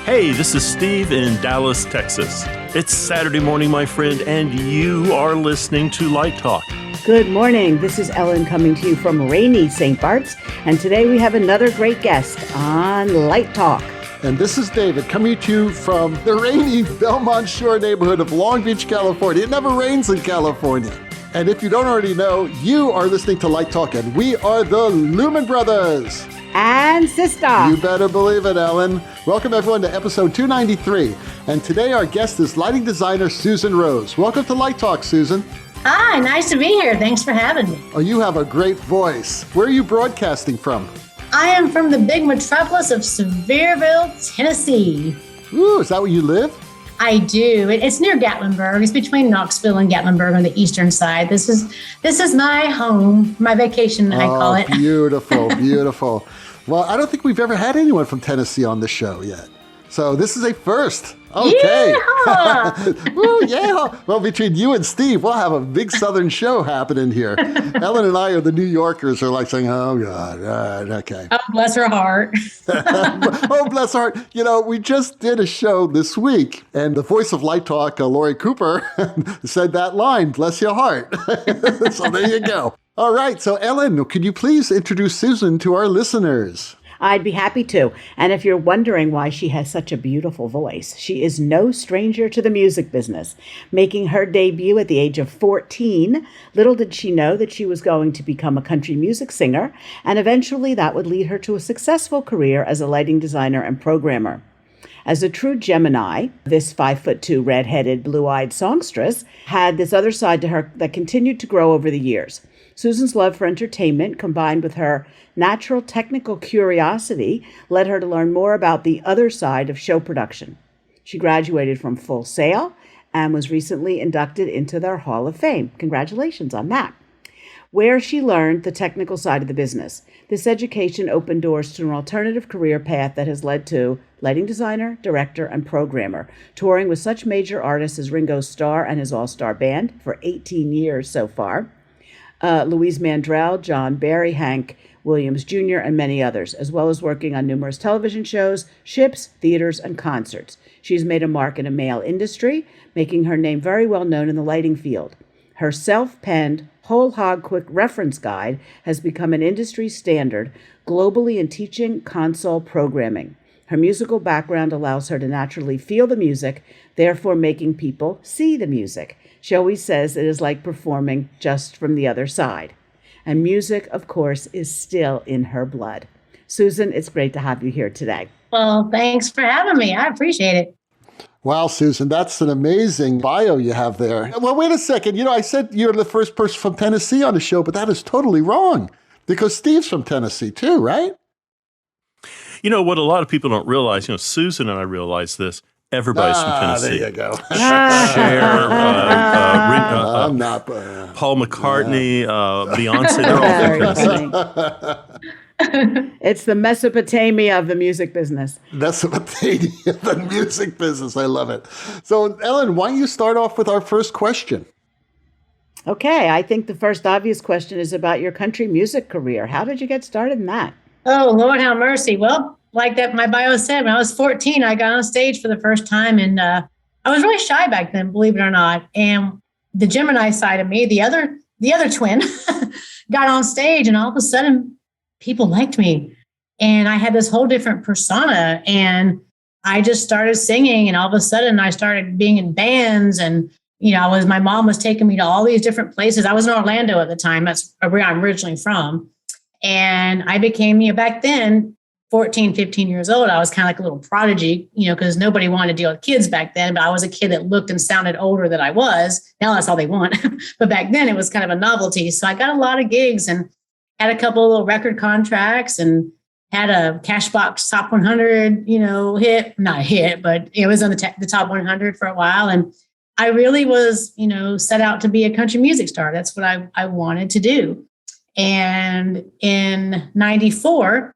Hey, this is Steve in Dallas, Texas. It's Saturday morning, my friend, and you are listening to Light Talk. Good morning. This is Ellen coming to you from rainy St. Bart's, and today we have another great guest on Light Talk. And this is David coming to you from the rainy Belmont Shore neighborhood of Long Beach, California. It never rains in California. And if you don't already know, you are listening to Light Talk, and we are the Lumen Brothers and Sistah. You better believe it, Ellen. Welcome, everyone, to episode 293. And today our guest is lighting designer Susan Rose. Welcome to Light Talk, Susan. Hi, nice to be here. Thanks for having me. Oh, you have a great voice. Where are you broadcasting from? I am from the big metropolis of Sevierville, Tennessee. Ooh, is that where you live? I do. It's near Gatlinburg. It's between Knoxville and Gatlinburg on the eastern side. This is my home, my vacation, I call it. Beautiful, beautiful. Well, I don't think we've ever had anyone from Tennessee on the show yet. So this is a first. Okay. Woo, yeah. Well, between you and Steve, we'll have a big Southern show happening here. Ellen and I are the New Yorkers are like saying, oh, God, okay. Oh, bless her heart. Oh, bless her heart. You know, we just did a show this week, and the voice of Light Talk, Lori Cooper, said that line, bless your heart. So there you go. All right. So, Ellen, could you please introduce Susan to our listeners? I'd be happy to. And if you're wondering why she has such a beautiful voice, she is no stranger to the music business. Making her debut at the age of 14, little did she know that she was going to become a country music singer, and eventually that would lead her to a successful career as a lighting designer and programmer. As a true Gemini, this 5'2", red-headed, blue-eyed songstress had this other side to her that continued to grow over the years. Susan's love for entertainment, combined with her natural technical curiosity, led her to learn more about the other side of show production. She graduated from Full Sail and was recently inducted into their Hall of Fame. Congratulations on that. Where she learned the technical side of the business. This education opened doors to an alternative career path that has led to lighting designer, director, and programmer, touring with such major artists as Ringo Starr and his all-star band for 18 years so far. Louise Mandrell, John Barry, Hank Williams Jr., and many others, as well as working on numerous television shows, ships, theaters, and concerts. She's made a mark in a male industry, making her name very well known in the lighting field. Her self-penned Whole Hog Quick Reference Guide has become an industry standard globally in teaching console programming. Her musical background allows her to naturally feel the music, therefore making people see the music. She always says it is like performing just from the other side. And music, of course, is still in her blood. Susan, it's great to have you here today. Well, thanks for having me. I appreciate it. Wow, Susan, that's an amazing bio you have there. Well, wait a second. You know, I said you're the first person from Tennessee on the show, but that is totally wrong because Steve's from Tennessee too, right? You know, what a lot of people don't realize, Susan and I realize this, everybody's from Tennessee. There you go. Cher, I'm not. Paul McCartney, Beyonce, they're all from Tennessee. It's the Mesopotania of the music business. Mesopotania of the music business. I love it. So, Ellen, why don't you start off with our first question? Okay, I think the first obvious question is about your country music career. How did you get started in that? Oh, Lord have mercy. Well, like that, my bio said, when I was 14, I got on stage for the first time, and I was really shy back then, believe it or not. And the Gemini side of me, the other twin, got on stage, and all of a sudden, people liked me, and I had this whole different persona, and I just started singing, and all of a sudden, I started being in bands, and my mom was taking me to all these different places. I was in Orlando at the time. That's where I'm originally from. And I became, back then, 14, 15 years old, I was kind of like a little prodigy, because nobody wanted to deal with kids back then. But I was a kid that looked and sounded older than I was. Now that's all they want. But back then it was kind of a novelty. So I got a lot of gigs and had a couple of little record contracts and had a Cashbox Top 100, hit. Not a hit, but it was on the top 100 for a while. And I really was, set out to be a country music star. That's what I wanted to do. And in 94,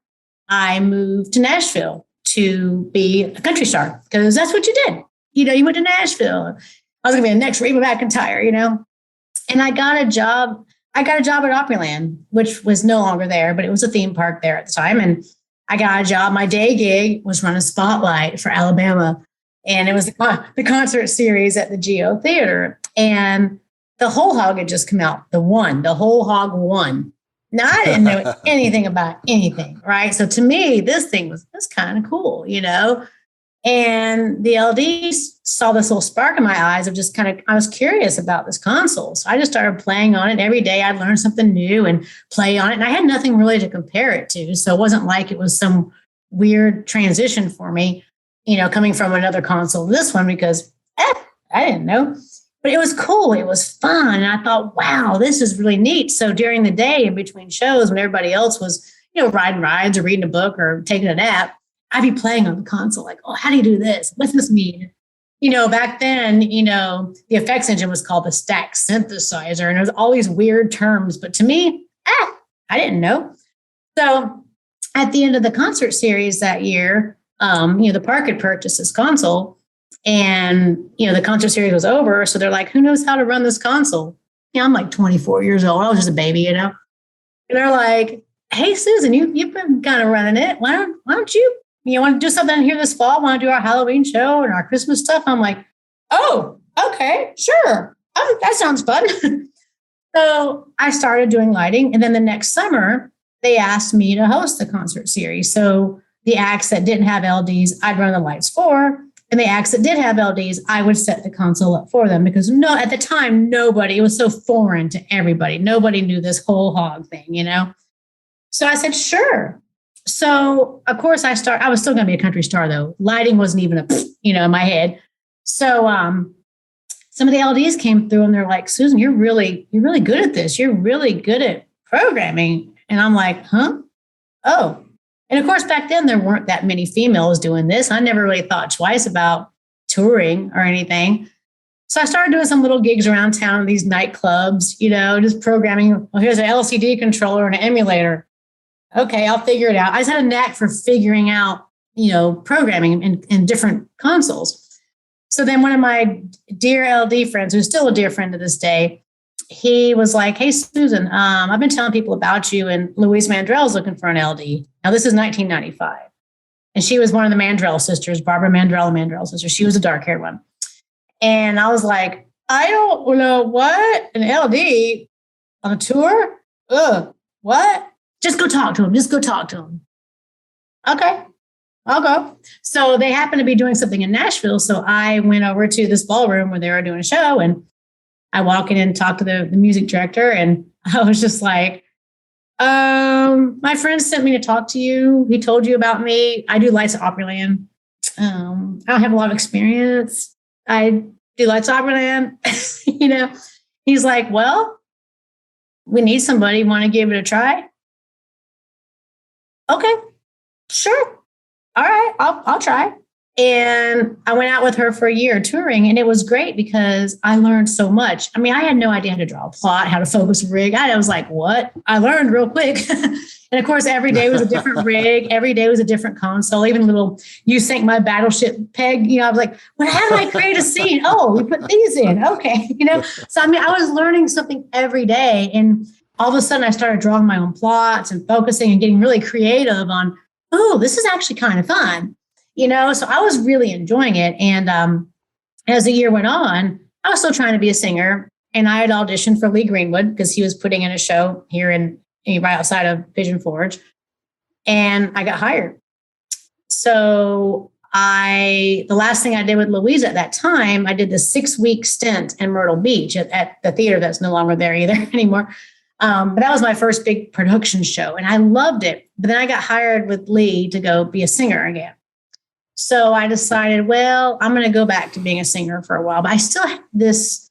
I moved to Nashville to be a country star because that's what you did. You went to Nashville. I was going to be the next Reba McEntire, and I got a job. I got a job at Opryland, which was no longer there, but it was a theme park there at the time. And I got a job. My day gig was running Spotlight for Alabama. And it was the concert series at the Geo Theater. And the Whole Hog had just come out. The Whole Hog 1. Now, I didn't know anything about anything, right? So to me, this thing was kind of cool, you know? And the LDs saw this little spark in my eyes of just I was curious about this console. So I just started playing on it. Every day I'd learn something new and play on it. And I had nothing really to compare it to. So it wasn't like it was some weird transition for me, you know, coming from another console to this one, because I didn't know. But it was cool. It was fun. And I thought, wow, this is really neat. So during the day in between shows, when everybody else was, you know, riding rides or reading a book or taking a nap, I'd be playing on the console, like, oh, how do you do this? What's this mean? You know, back then, you know, the effects engine was called the stack synthesizer, and it was all these weird terms. But to me, I didn't know. So at the end of the concert series that year, you know, the park had purchased this console, and, you know, the concert series was over. So they're like, who knows how to run this console? You know, I'm like 24 years old. I was just a baby, you know. And they're like, hey, Susan, you've been kind of running it. Why don't you want to do something here this fall? Want to do our Halloween show and our Christmas stuff? I'm like, oh, okay, sure. That sounds fun. So I started doing lighting. And then the next summer, they asked me to host the concert series. So the acts that didn't have LDs, I'd run the lights for. And the acts that did have LDs, I would set the console up for them, because at the time, it was so foreign to everybody. Nobody knew this whole hog thing, you know? So I said, sure. So, of course, I was still going to be a country star, though. Lighting wasn't even in my head. So some of the LDs came through and they're like, Susan, you're really good at this. You're really good at programming. And I'm like, huh? Oh. And of course, back then, there weren't that many females doing this. I never really thought twice about touring or anything. So I started doing some little gigs around town, these nightclubs, you know, just programming. Well, here's an LCD controller and an emulator. Okay, I'll figure it out. I just had a knack for figuring out, you know, programming in different consoles. So then one of my dear LD friends, who's still a dear friend to this day, he was like, hey, Susan, I've been telling people about you, and Louise Mandrell's looking for an LD. Now, this is 1995. And she was one of the Mandrell sisters, Barbara Mandrell, Mandrell sister. She was a dark-haired one. And I was like, I don't know what? An LD on a tour? Ugh, what? Just go talk to him. Okay, I'll go. So they happened to be doing something in Nashville. So I went over to this ballroom where they were doing a show, and I walk in and talk to the music director. And I was just like, my friend sent me to talk to you. He told you about me. I do lights at Opryland. I don't have a lot of experience. I do lights at Opryland. You know, he's like, well, we need somebody. Want to give it a try? Okay, sure. All right, I'll try. And I went out with her for a year touring, and it was great because I learned so much. I mean, I had no idea how to draw a plot, how to focus a rig. I was like, what? I learned real quick. And of course, every day was a different rig. Every day was a different console. Even little, you sank my battleship peg. You know, I was like, well, how do I create a scene? Oh, we put these in. Okay. You know, so I mean, I was learning something every day. And all of a sudden I started drawing my own plots and focusing and getting really creative on, oh, this is actually kind of fun. You know, so I was really enjoying it. And as the year went on, I was still trying to be a singer. And I had auditioned for Lee Greenwood because he was putting in a show here right outside of Pigeon Forge. And I got hired. So the last thing I did with Louise at that time, I did the 6-week stint in Myrtle Beach at the theater that's no longer there either anymore. But that was my first big production show. And I loved it. But then I got hired with Lee to go be a singer again. So I decided, well, I'm going to go back to being a singer for a while, but I still had this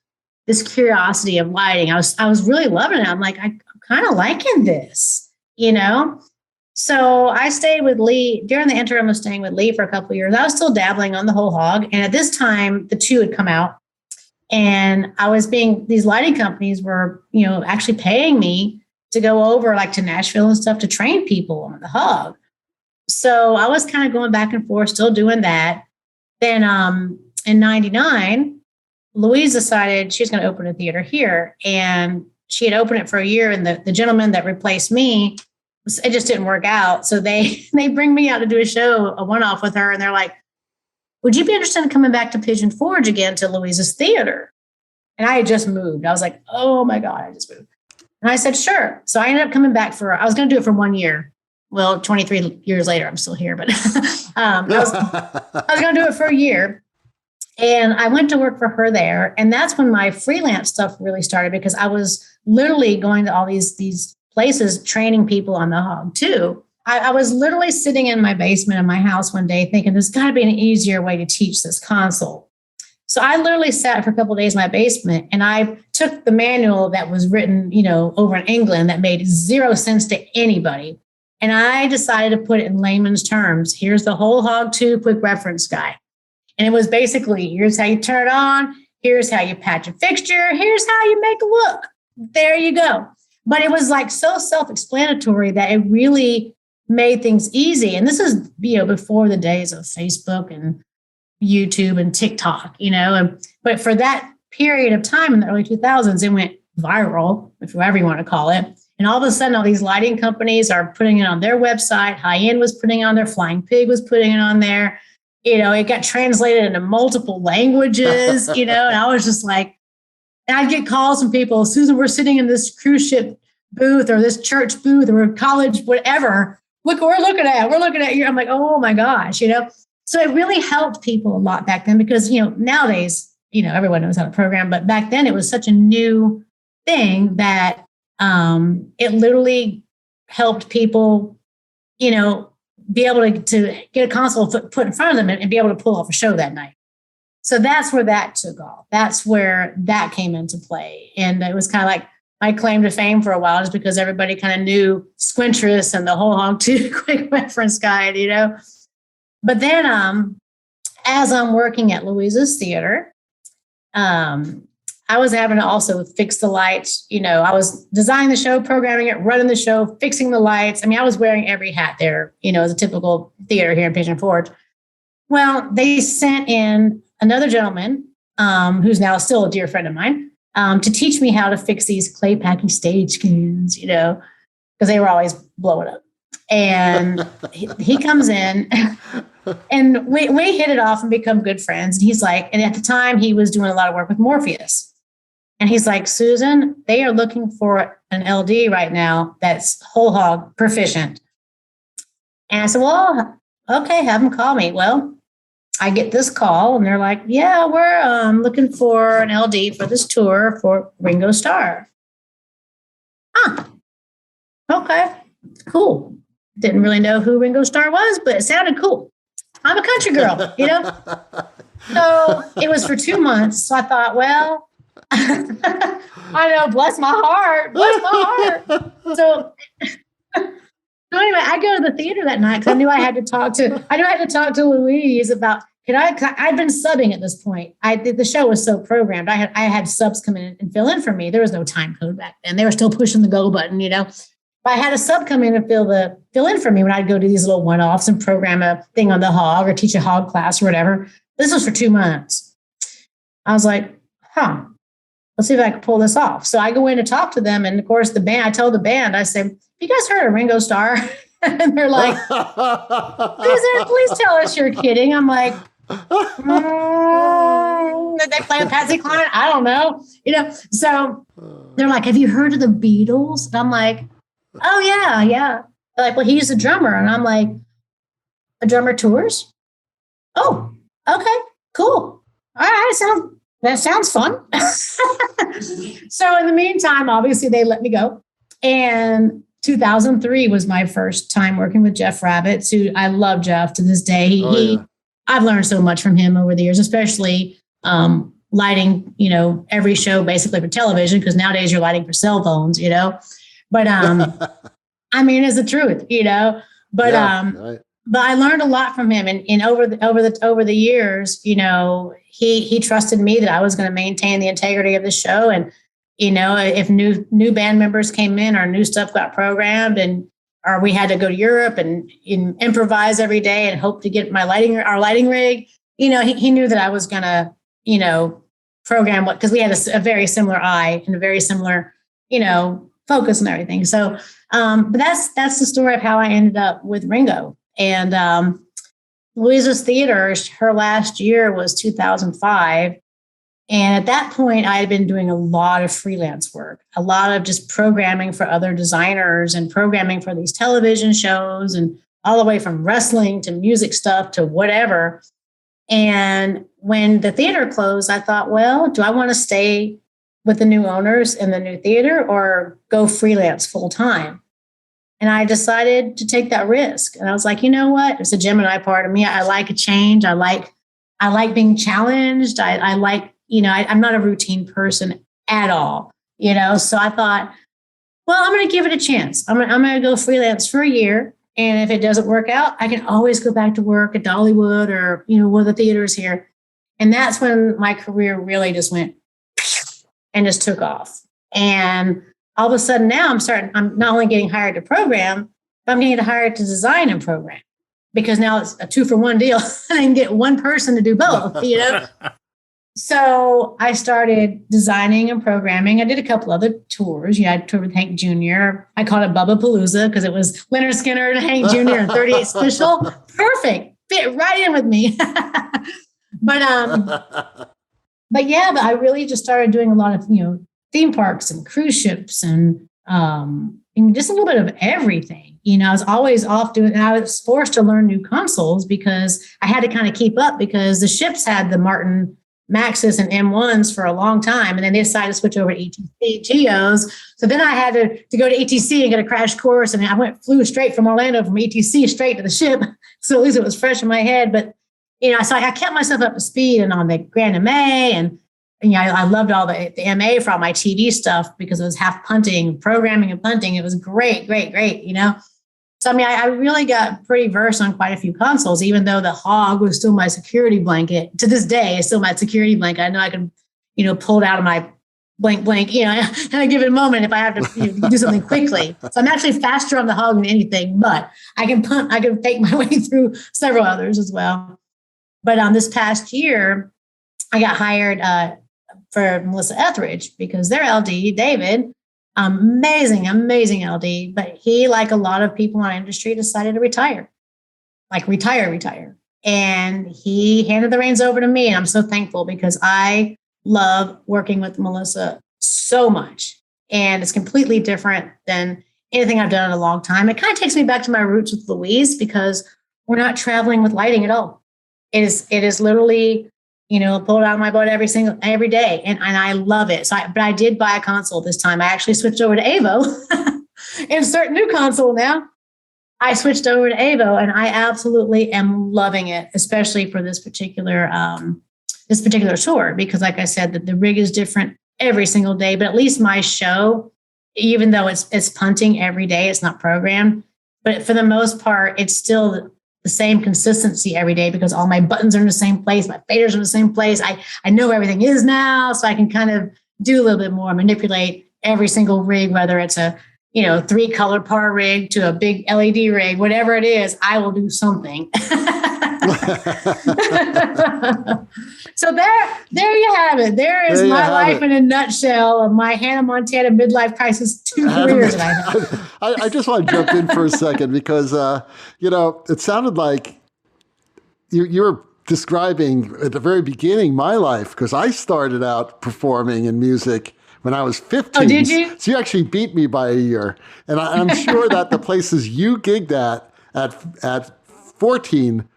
curiosity of lighting. I was really loving it. I'm like, I'm kind of liking this, you know? So I stayed with Lee during the interim of staying with Lee for a couple of years. I was still dabbling on the whole hog. And at this time, the 2 had come out, and these lighting companies were, you know, actually paying me to go over like to Nashville and stuff to train people on the hog. So I was kind of going back and forth, still doing that. Then in 99, Louise decided she was going to open a theater here. And she had opened it for a year. And the gentleman that replaced me it just didn't work out. So they bring me out to do a show, a one-off with her. And they're like, would you be interested in coming back to Pigeon Forge again to Louisa's Theater? And I had just moved. I was like, oh my God, I just moved. And I said, sure. So I ended up coming back I was going to do it for 1 year. Well, 23 years later, I'm still here, but I was going to do it for a year. And I went to work for her there. And that's when my freelance stuff really started, because I was literally going to all these places training people on the Hog too. I was literally sitting in my basement in my house one day thinking there's got to be an easier way to teach this console. So I literally sat for a couple of days in my basement and I took the manual that was written, over in England that made zero sense to anybody. And I decided to put it in layman's terms. Here's the whole Hog 2 quick reference guide. And it was basically, here's how you turn it on. Here's how you patch a fixture. Here's how you make a look. There you go. But it was like so self-explanatory that it really made things easy. And this is, before the days of Facebook and YouTube and TikTok, but for that period of time in the early 2000s, it went viral, if whatever you want to call it. And all of a sudden, all these lighting companies are putting it on their website. High End was putting it on there. Flying Pig was putting it on there. It got translated into multiple languages, and I was just like, and I'd get calls from people, Susan, we're sitting in this cruise ship booth or this church booth or college, whatever. Look, we're looking at you. I'm like, oh my gosh, So it really helped people a lot back then because, nowadays, everyone knows how to program, but back then it was such a new thing that it literally helped people, be able to get a console put in front of them and be able to pull off a show that night. So that's where that took off. That's where that came into play. And it was kind of like my claim to fame for a while, just because everybody kind of knew Squintress and the whole Hog 2 quick reference guide, But then as I'm working at Louisa's Theater, I was having to also fix the lights. I was designing the show, programming it, running the show, fixing the lights. I mean, I was wearing every hat there, as a typical theater here in Pigeon Forge. Well, they sent in another gentleman who's now still a dear friend of mine to teach me how to fix these clay packy stage cans, because they were always blowing up. And he comes in and we hit it off and become good friends. And he's like, and at the time he was doing a lot of work with Morpheus. And he's like, Susan, they are looking for an LD right now that's whole hog proficient. And I said, well, okay, have them call me. Well, I get this call and they're like, yeah, we're looking for an LD for this tour for Ringo Starr. Okay, cool. Didn't really know who Ringo Starr was, but it sounded cool. I'm a country girl, So it was for 2 months. So I thought, well, I know, bless my heart. So anyway, I go to the theater that night because I knew I had to talk to Louise about, I'd been subbing at this point. The show was so programmed. I had subs come in and fill in for me. There was no time code back then. They were still pushing the go button, But I had a sub come in and fill in for me when I'd go to these little one-offs and program a thing on the Hog or teach a Hog class or whatever. This was for 2 months. I was like, let's see if I can pull this off. So I go in to talk to them. And of course, the band, I tell the band, I say, have you guys heard of Ringo Starr? And they're like, please tell us you're kidding. I'm like, did they play a Patsy Cline? I don't know. So they're like, have you heard of the Beatles? And I'm like, oh, yeah. They're like, well, he's a drummer. And I'm like, a drummer tours? Oh, okay, cool. All right, that sounds fun. So in the meantime, obviously, they let me go. And 2003 was my first time working with Jeff Rabbits, who I love Jeff to this day. I've learned so much from him over the years, especially lighting, every show basically for television, because nowadays you're lighting for cell phones, But I mean, it's the truth, But right. But I learned a lot from him, and over the years, he trusted me that I was going to maintain the integrity of the show, and if new band members came in or new stuff got programmed, or we had to go to Europe and improvise every day and hope to get our lighting rig, he knew that I was going to program because we had a very similar eye and a very similar focus and everything. So, but that's the story of how I ended up with Ringo. And Louisa's Theater, her last year was 2005. And at that point, I had been doing a lot of freelance work, a lot of just programming for other designers and programming for these television shows, and all the way from wrestling to music stuff to whatever. And when the theater closed, I thought, well, do I want to stay with the new owners in the new theater or go freelance full time? And I decided to take that risk. And I was like, you know what? It's a Gemini part of me. I like a change. I like being challenged. I like, I'm not a routine person at all, So I thought, well, I'm going to give it a chance. I'm going to go freelance for a year. And if it doesn't work out, I can always go back to work at Dollywood or, one of the theaters here. And that's when my career really just went and just took off. And all of a sudden now I'm not only getting hired to program, but I'm getting hired to design and program, because now it's a 2-for-1 deal. And I can get one person to do both, So I started designing and programming. I did a couple other tours. I toured with Hank Jr. I called it Bubba Palooza because it was Leonard Skinner and Hank Jr. and 38 Special. Perfect. Fit right in with me. But I really just started doing a lot of, theme parks and cruise ships and just a little bit of everything. I was always off doing, and I was forced to learn new consoles because I had to kind of keep up, because the ships had the Martin Maxis and M1s for a long time. And then they decided to switch over to ETC GEOs. So then I had to go to ETC and get a crash course. And I flew straight from Orlando from ETC straight to the ship. So at least it was fresh in my head. But, so I kept myself up to speed and on the Grand MA. And I loved all the MA for all my TV stuff because it was half punting, programming and punting. It was great. So, I really got pretty versed on quite a few consoles, even though the Hog was still my security blanket. To this day, it's still my security blanket. I know I can, pull it out of my blank, at a given moment if I have to do something quickly. So I'm actually faster on the Hog than anything, but I can take my way through several others as well. But this past year, I got hired for Melissa Etheridge because their LD, David, amazing LD, but he, like a lot of people in our industry, decided to retire. And he handed the reins over to me. And I'm so thankful because I love working with Melissa so much. And it's completely different than anything I've done in a long time. It kind of takes me back to my roots with Louise because we're not traveling with lighting at all. It is literally, pull it out of my butt every day. And I love it. But I did buy a console this time. I actually switched over to Avo. Insert new console now. I switched over to Avo and I absolutely am loving it, especially for this particular tour, because like I said, the rig is different every single day, but at least my show, even though it's punting every day, it's not programmed, but for the most part, it's still the same consistency every day because all my buttons are in the same place. My faders are in the same place. I know where everything is now, so I can kind of do a little bit more, manipulate every single rig, whether it's a 3-color par rig to a big LED rig, whatever it is, I will do something. So there you have it. There is my life in a nutshell of my Hannah Montana midlife crisis 2 careers that I have. I just want to jump in for a second because, it sounded like you were describing at the very beginning my life, because I started out performing in music when I was 15. Oh, did you? So you actually beat me by a year. And I'm sure that the places you gigged at 14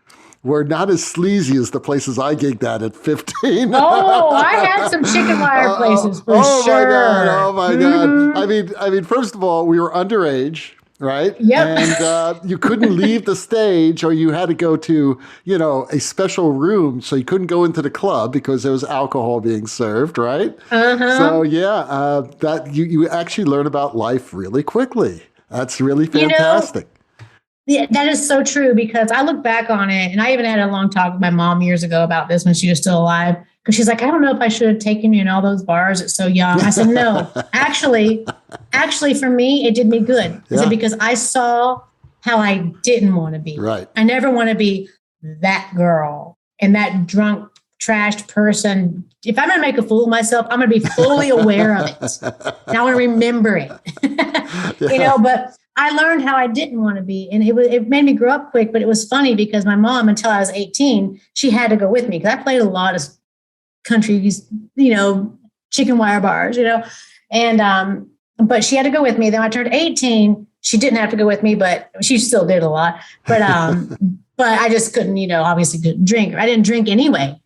were not as sleazy as the places I gigged at 15. Oh, I had some chicken wire places for sure. Oh my God. I mean, first of all, we were underage, right? Yep. And you couldn't leave the stage, or you had to go to, a special room. So you couldn't go into the club because there was alcohol being served, right? Uh-huh. So that you actually learn about life really quickly. That's really fantastic. Yeah, that is so true, because I look back on it, and I even had a long talk with my mom years ago about this when she was still alive, because she's like, I don't know if I should have taken you in all those bars at so young. I said, no, actually for me, it did me good. I said, because I saw how I didn't want to be. Right. I never want to be that girl and that drunk trashed person, if I'm going to make a fool of myself, I'm going to be fully aware of it. And I want to remember it, but I learned how I didn't want to be. And it made me grow up quick, but it was funny because my mom, until I was 18, she had to go with me because I played a lot of country, chicken wire bars, and, but she had to go with me. Then when I turned 18, she didn't have to go with me, but she still did a lot. But, but I just couldn't, obviously couldn't drink. I didn't drink anyway.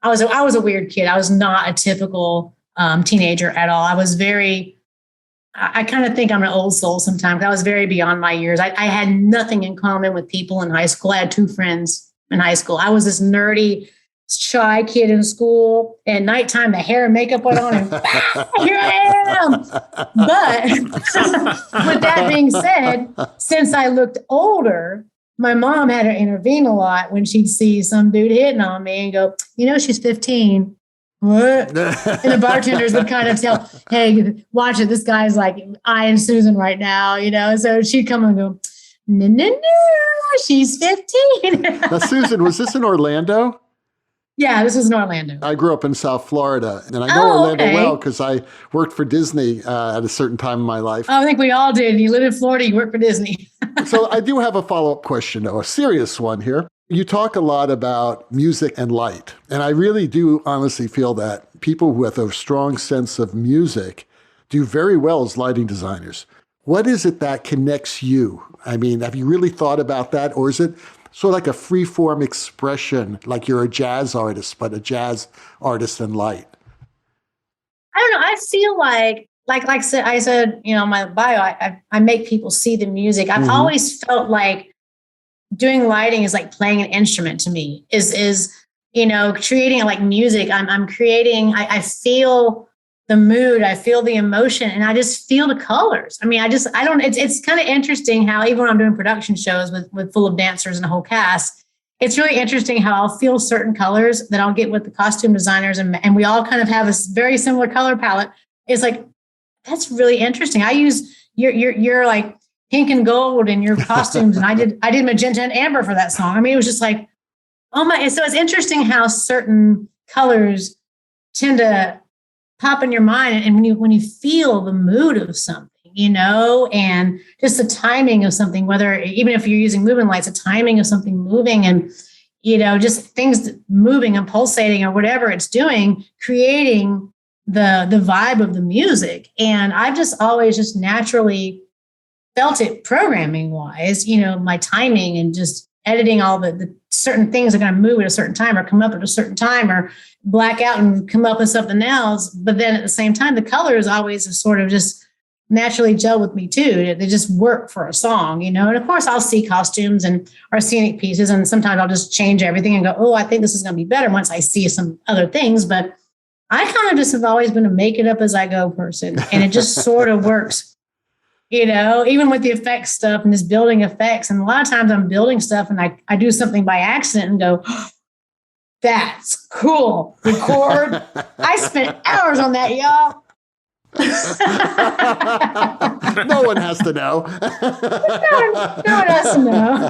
I was a weird kid. I was not a typical teenager at all. I was I kind of think I'm an old soul sometimes. I was very beyond my years. I had nothing in common with people in high school. I had 2 friends in high school. I was this nerdy, shy kid in school. At nighttime, the hair and makeup went on, and here I am. But with that being said, since I looked older, my mom had to intervene a lot when she'd see some dude hitting on me and go, she's 15. What? And the bartenders would kind of tell, hey, watch it. This guy's like eyeing Susan right now, So she'd come and go, no, she's 15. Now, Susan, was this in Orlando? Yeah, this was in Orlando. I grew up in South Florida, and I know Orlando well because I worked for Disney at a certain time in my life. I think we all did. You live in Florida, you work for Disney. So I do have a follow-up question, though, a serious one here. You talk a lot about music and light, and I really do honestly feel that people with a strong sense of music do very well as lighting designers. What is it that connects you? I mean, have you really thought about that, or is it sort of like a free-form expression, like you're a jazz artist, but a jazz artist in light? I don't know. I feel like I said, my bio, I make people see the music. I've always felt like doing lighting is like playing an instrument to me, is creating like music. I'm creating, I feel the mood, I feel the emotion, and I just feel the colors. I mean, it's kind of interesting how even when I'm doing production shows with full of dancers and a whole cast, it's really interesting how I'll feel certain colors that I'll get with the costume designers, and we all kind of have a very similar color palette. It's like, that's really interesting. I use your like pink and gold in your costumes, and I did magenta and amber for that song. I mean, it was just like, oh my! So it's interesting how certain colors tend to pop in your mind, and when you feel the mood of something, and just the timing of something, whether even if you're using moving lights, the timing of something moving, and just things moving and pulsating or whatever it's doing, creating the vibe of the music. And I've just always just naturally felt it programming wise, my timing and just editing all the certain things are going to move at a certain time or come up at a certain time or black out and come up with something else. But then at the same time, the colors always sort of just naturally gel with me too. They just work for a song, and of course I'll see costumes and or scenic pieces, and sometimes I'll just change everything and go, oh, I think this is going to be better once I see some other things. But I kind of just have always been a make it up as I go person. And it just sort of works, even with the effects stuff and this building effects. And a lot of times I'm building stuff and I do something by accident and go, oh, that's cool. Record. I spent hours on that, y'all. No one has to know. no one has to know.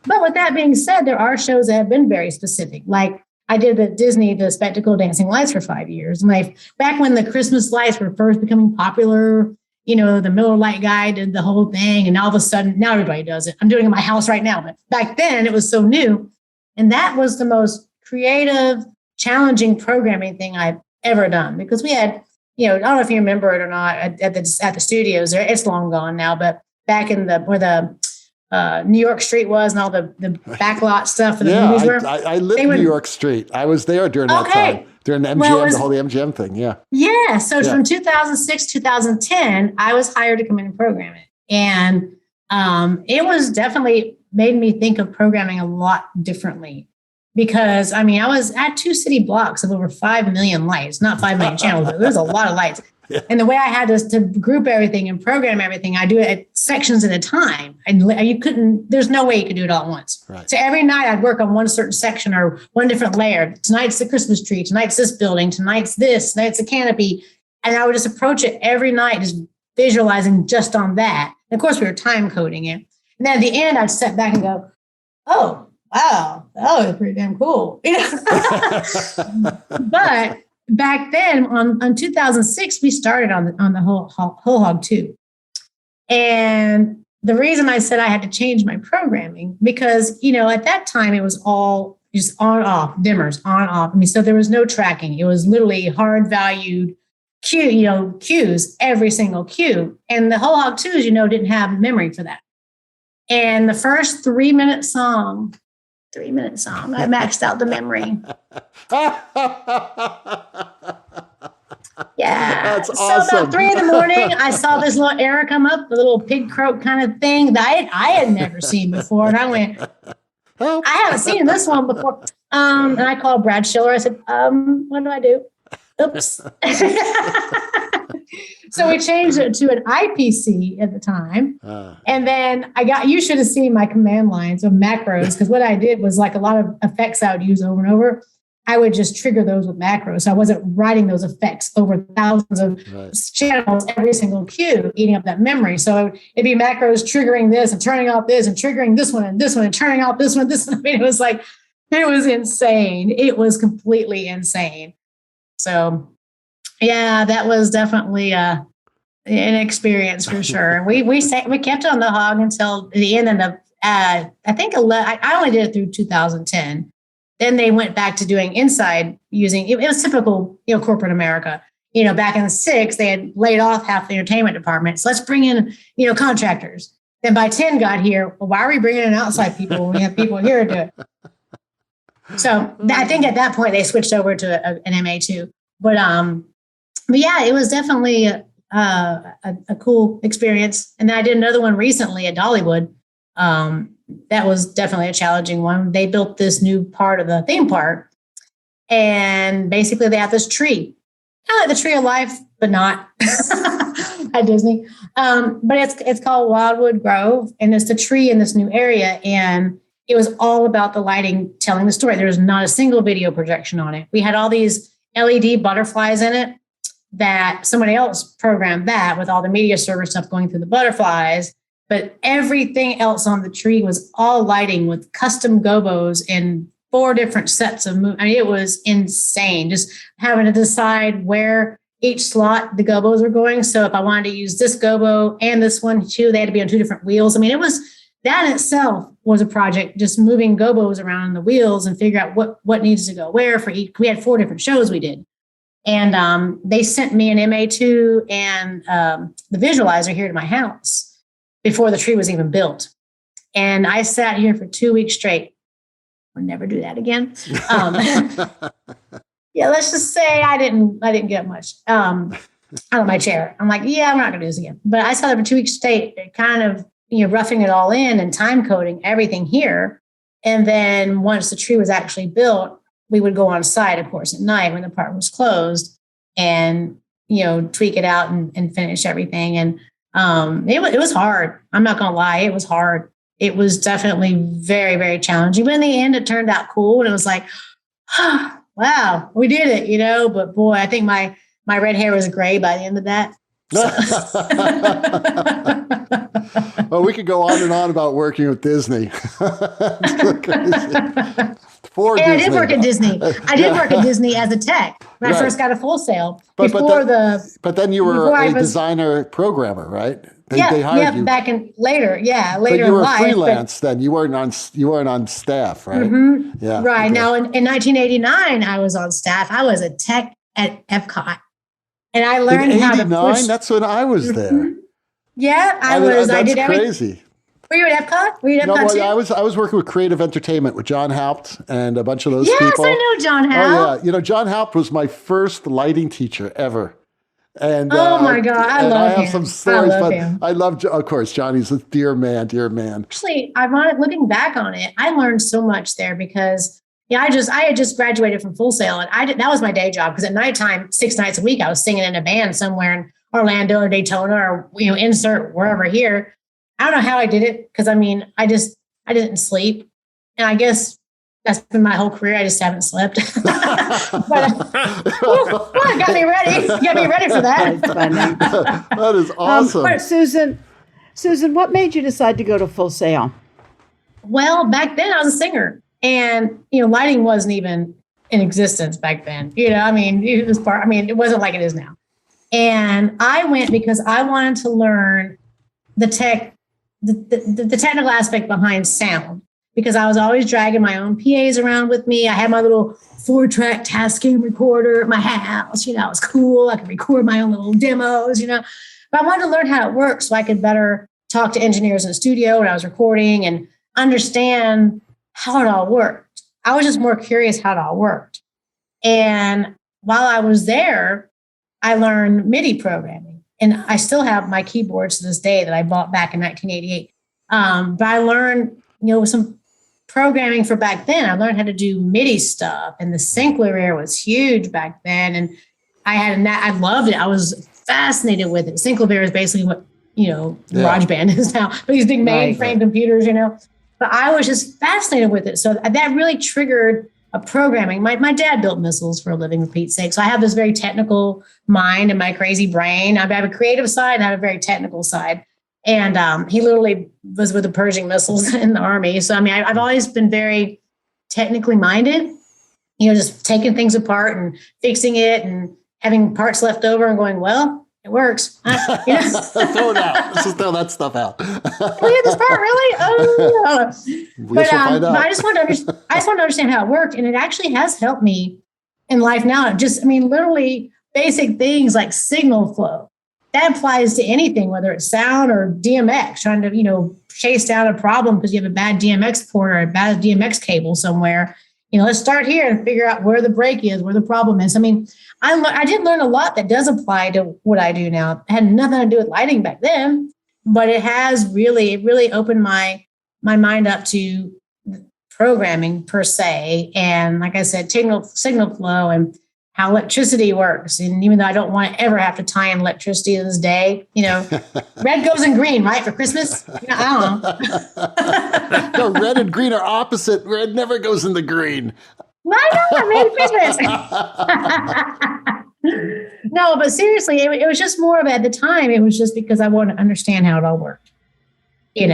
But with that being said, there are shows that have been very specific. Like I did the spectacle dancing lights for 5 years. And back when the Christmas lights were first becoming popular, the Miller Lite guy did the whole thing. And all of a sudden, now everybody does it. I'm doing it in my house right now. But back then it was so new. And that was the most creative, challenging programming thing I've ever done, because we had, I don't know if you remember it or not, at the studios there. It's long gone now, but back in where the New York Street was and all the backlot stuff for the movies were. I lived in New York Street. I was there during that time, during the MGM, the whole MGM thing. Yeah. Yeah. So from 2006, 2010, I was hired to come in and program it. And it was definitely made me think of programming a lot differently. Because, I was at 2 city blocks of over 5 million lights, not 5 million channels, but there's a lot of lights. Yeah. And the way I had to group everything and program everything, I do it at sections at a time. And there's no way you could do it all at once. Right. So every night I'd work on one certain section or one different layer. Tonight's the Christmas tree. Tonight's this building. Tonight's this. Tonight's a canopy. And I would just approach it every night, just visualizing just on that. And of course, we were time coding it. And then at the end, I'd step back and go, oh, wow, that was pretty damn cool. But back then, on 2006, we started on the whole Hog 2. And the reason I said I had to change my programming, because, at that time, it was all just on, off, dimmers, on, off. I mean, so there was no tracking. It was literally hard valued cues, every single cue. And the whole Hog 2s, didn't have memory for that. And the first 3-minute song, I maxed out the memory. Yeah. That's awesome. So about 3 a.m, I saw this little error come up, the little pig croak kind of thing that I had never seen before. And I went, Help. I haven't seen this one before. And I called Brad Schiller. I said, what do I do? Oops. So we changed it to an IPC at the time. And then you should have seen my command lines of macros, because what I did was, like a lot of effects I would use over and over, I would just trigger those with macros. So I wasn't writing those effects over thousands of channels, every single cue, eating up that memory. So it'd be macros triggering this and turning off this and triggering this one and turning off this one. I mean, it was insane. It was completely insane. So yeah, that was definitely an experience for sure. We kept it on the Hog until the end of I think I only did it through 2010. Then they went back to doing inside using, it was typical, corporate America. Back in the 60s, they had laid off half the entertainment department. So let's bring in, contractors. Then by 10 got here, well, why are we bringing in outside people when we have people here to do it? So I think at that point they switched over to an MA2. But yeah, it was definitely a cool experience. And then I did another one recently at Dollywood. That was definitely a challenging one. They built this new part of the theme park, and basically they have this tree, kind of like the Tree of Life, but not at Disney. But it's called Wildwood Grove, and it's the tree in this new area. And it was all about the lighting telling the story. There was not a single video projection on it. We had all these LED butterflies in it that somebody else programmed that with all the media server stuff going through the butterflies. But everything else on the tree was all lighting with custom gobos and 4 different sets of I mean, it was insane. Just having to decide where each slot the gobos were going. So if I wanted to use this gobo and this one too, they had to be on 2 different wheels. I mean, that in itself was a project, just moving gobos around on the wheels and figure out what needs to go where for each. We had 4 different shows we did. And they sent me an MA2 and the visualizer here to my house before the tree was even built. And I sat here for 2 weeks straight. I'll never do that again. Yeah, let's just say I didn't get much out of my chair. I'm like, yeah, I'm not gonna do this again. But I sat there for 2 weeks straight, kind of, roughing it all in and time coding everything here. And then once the tree was actually built, we would go on site, of course, at night when the park was closed and, tweak it out and finish everything. And it was hard. I'm not gonna lie, it was hard. It was definitely very, very challenging. But in the end, it turned out cool. And it was like, oh, wow, we did it, But boy, I think my red hair was gray by the end of that. So. Well, we could go on and on about working with Disney. For and Disney. I did work at Disney. I did work at Disney as a tech when I first got a Full Sail. But then you were a designer programmer, right? They hired you. Back in later in life. But you were freelance then. You weren't on staff, right? Mm-hmm. Yeah. Right. Okay. Now in 1989, I was on staff. I was a tech at Epcot. And I learned how to push. That's when I was there. Yeah, I was. I did everything. Crazy. Were you at Epcot? Were you at Epcot too? I was working with Creative Entertainment with John Haupt and a bunch of those people. Yes, I know John Haupt. Oh yeah, John Haupt was my first lighting teacher ever. And oh my God, I love him. I have some stories, I love, of course, Johnny's a dear man. Actually, ironic, looking back on it, I learned so much there because I had just graduated from Full Sail, and that was my day job because at nighttime, 6 nights a week, I was singing in a band somewhere in Orlando or Daytona or insert wherever here. I don't know how I did it because I didn't sleep, and I guess that's been my whole career. I just haven't slept. But it got me ready. Got me ready for that. That's funny. That is awesome. Susan, what made you decide to go to Full Sail? Well, back then I was a singer. And, lighting wasn't even in existence back then. It wasn't like it is now. And I went because I wanted to learn the technical aspect behind sound, because I was always dragging my own PAs around with me. I had my little 4-track Tascam recorder at my house. It was cool. I could record my own little demos, But I wanted to learn how it works so I could better talk to engineers in the studio when I was recording and understand how it all worked. I was just more curious how it all worked. And while I was there, I learned MIDI programming. And I still have my keyboards to this day that I bought back in 1988. But I learned, some programming for back then. I learned how to do MIDI stuff. And the synclavier was huge back then. And I loved it. I was fascinated with it. Synclavier is basically what, GarageBand is now. But these big mainframe computers, But I was just fascinated with it. So that really triggered a programming. My dad built missiles for a living, for Pete's sake. So I have this very technical mind in my crazy brain. I have a creative side and I have a very technical side. And he literally was with the Pershing missiles in the Army. So, I've always been very technically minded, just taking things apart and fixing it and having parts left over and going, well, it works. Throw it out. Let's just throw that stuff out. Look at this part, really? Oh. But I just wanted to understand how it worked. And it actually has helped me in life now. Literally basic things like signal flow. That applies to anything, whether it's sound or DMX, trying to, chase down a problem because you have a bad DMX port or a bad DMX cable somewhere. Let's start here and figure out where the break is, where the problem is. I did learn a lot that does apply to what I do now. It had nothing to do with lighting back then, but it has really opened my mind up to programming per se. And like I said, signal flow and how electricity works. And even though I don't want to ever have to tie in electricity to this day, red goes in green, right? For Christmas? I don't know. No, red and green are opposite. Red never goes in the green. I know, Merry Christmas. No, but seriously, it was just more of, at the time, it was just because I wanted to understand how it all worked. And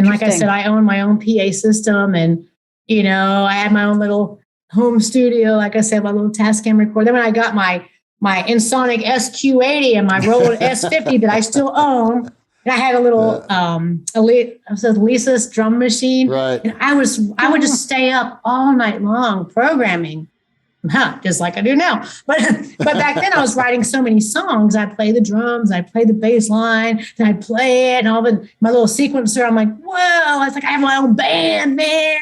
like I said, I own my own PA system and, I had my own little home studio, like I said, my little Tascam recorder. Then when I got my Ensoniq SQ80 and my Rode S50 that I still own, and I had a little Lisa's drum machine. Right. And I would just stay up all night long programming, just like I do now. But back then I was writing so many songs. I play the drums, I play the bass line, then I play it, and all of my little sequencer. I'm like, well, it's like I have my own band, man.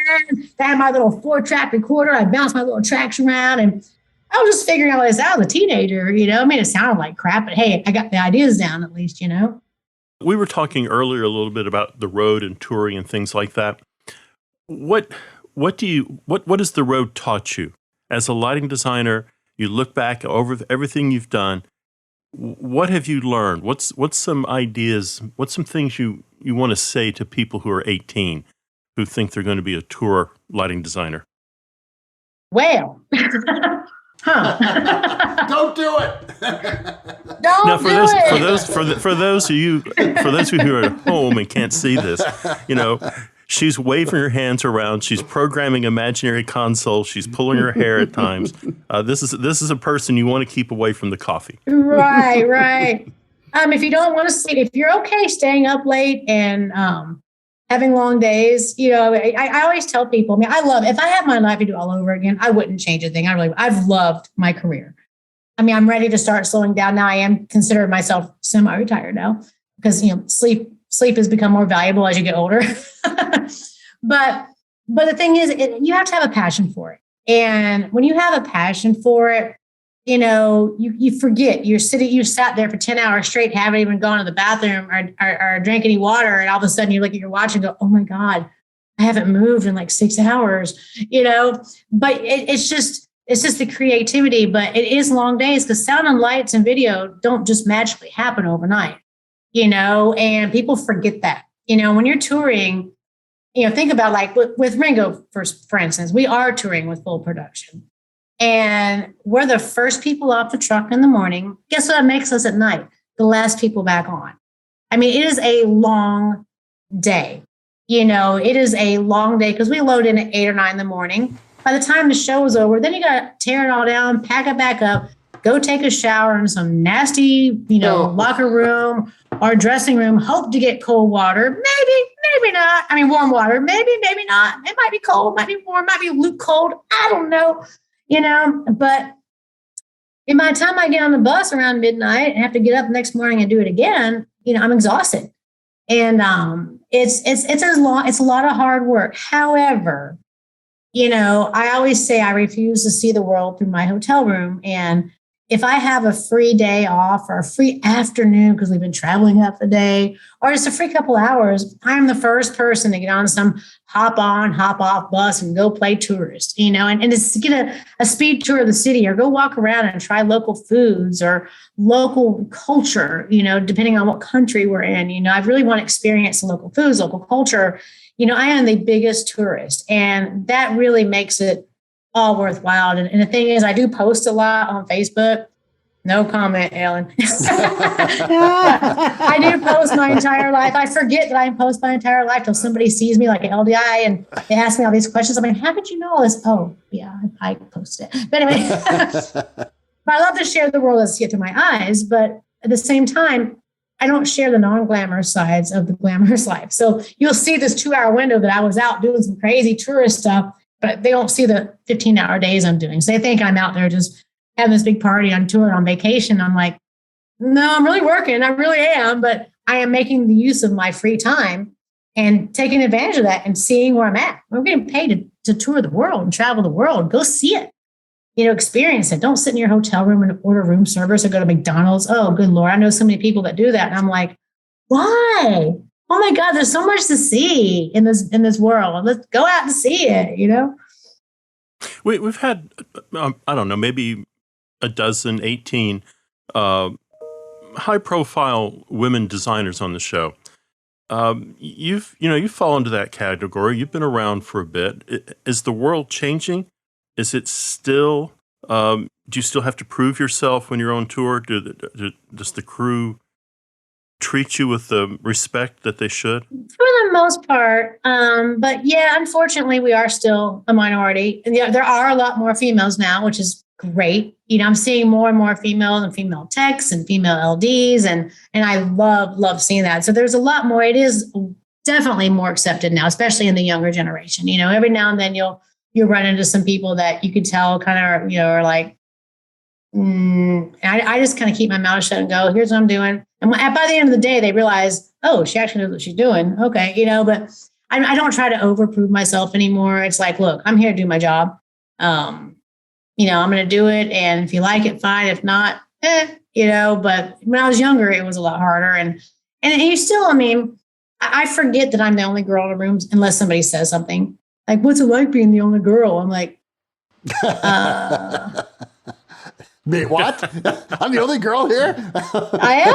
I had my little 4-track recorder. I bounced my little tracks around, and I was just figuring all this out as a teenager. It sounded like crap, but hey, I got the ideas down at least. We were talking earlier a little bit about the road and touring and things like that. What has the road taught you? As a lighting designer, you look back over everything you've done. What have you learned? What's some ideas? What's some things you want to say to people who are 18 who think they're going to be a tour lighting designer? Well, Don't do it. Don't Now, do it. for those of you who are at home and can't see this, she's waving her hands around. She's programming imaginary consoles. She's pulling her hair at times. This is a person you want to keep away from the coffee. Right. If you don't want to see, if you're okay staying up late and having long days, I always tell people. If I had my life to do all over again, I wouldn't change a thing. I've loved my career. I'm ready to start slowing down now. I am considering myself semi-retired now because sleep has become more valuable as you get older. But the thing is, you have to have a passion for it. And when you have a passion for it, you forget you sat there for 10 hours straight, haven't even gone to the bathroom or drank any water. And all of a sudden you look at your watch and go, oh my God, I haven't moved in like 6 hours, but it's just the creativity, but it is long days because sound and lights and video don't just magically happen overnight, and people forget that, when you're touring, think about like with Ringo, for instance, we are touring with full production. And we're the first people off the truck in the morning. Guess what makes us at night? The last people back on. It is a long day, it is a long day because we load in at 8 or 9 in the morning. By the time the show is over, then you got to tear it all down, pack it back up, go take a shower in some nasty, locker room or dressing room, hope to get cold water. Maybe not. I mean, warm water. Maybe not. It might be cold, might be warm, might be luke cold. I don't know, but in my time I get on the bus around midnight and have to get up the next morning and do it again, I'm exhausted. And it's a lot of hard work. However, I always say I refuse to see the world through my hotel room. And if I have a free day off or a free afternoon because we've been traveling half the day, or just a free couple hours, I'm the first person to get on some hop on, hop off bus and go play tourist, and just get a speed tour of the city or go walk around and try local foods or local culture, depending on what country we're in. I really want to experience local foods, local culture. I am the biggest tourist, and that really makes it all worthwhile. And the thing is, I do post a lot on Facebook. No comment, Ellen. I do post my entire life. I forget that I post my entire life till somebody sees me like an LDI and they ask me all these questions. I'm like, how did you know all this? Oh, yeah, I posted it. But anyway, but I love to share the world as I see it through my eyes. But at the same time, I don't share the non-glamorous sides of the glamorous life. So you'll see this 2-hour window that I was out doing some crazy tourist stuff, but they don't see the 15-hour days I'm doing. So they think I'm out there just having this big party on tour on vacation. I'm like, no, I'm really working. I really am. But I am making the use of my free time and taking advantage of that and seeing where I'm at. We're getting paid to tour the world and travel the world. Go see it. Experience it. Don't sit in your hotel room and order room service or go to McDonald's. Oh, good Lord. I know so many people that do that. And I'm like, why? Oh my God, there's so much to see in this world. Let's go out and see it, We've had, I don't know, maybe a dozen, 18 high-profile women designers on the show. You fall into that category. You've been around for a bit. Is the world changing? Is it still? Do you still have to prove yourself when you're on tour? Does the crew treat you with the respect that they should? For the most part. But yeah, unfortunately, we are still a minority. And there are a lot more females now, which is great. I'm seeing more and more females and female techs and female LDs. And I love seeing that. So there's a lot more. It is definitely more accepted now, especially in the younger generation. Every now and then you'll run into some people that you could tell kind of, are like, I just kind of keep my mouth shut and go, here's what I'm doing. And by the end of the day, they realize, oh, she actually knows what she's doing. Okay. But I don't try to overprove myself anymore. It's like, look, I'm here to do my job. I'm going to do it. And if you like it, fine. If not, but when I was younger, it was a lot harder. And you still, I forget that I'm the only girl in the room unless somebody says something like, what's it like being the only girl? I'm like, Wait, what? I'm the only girl here? I am?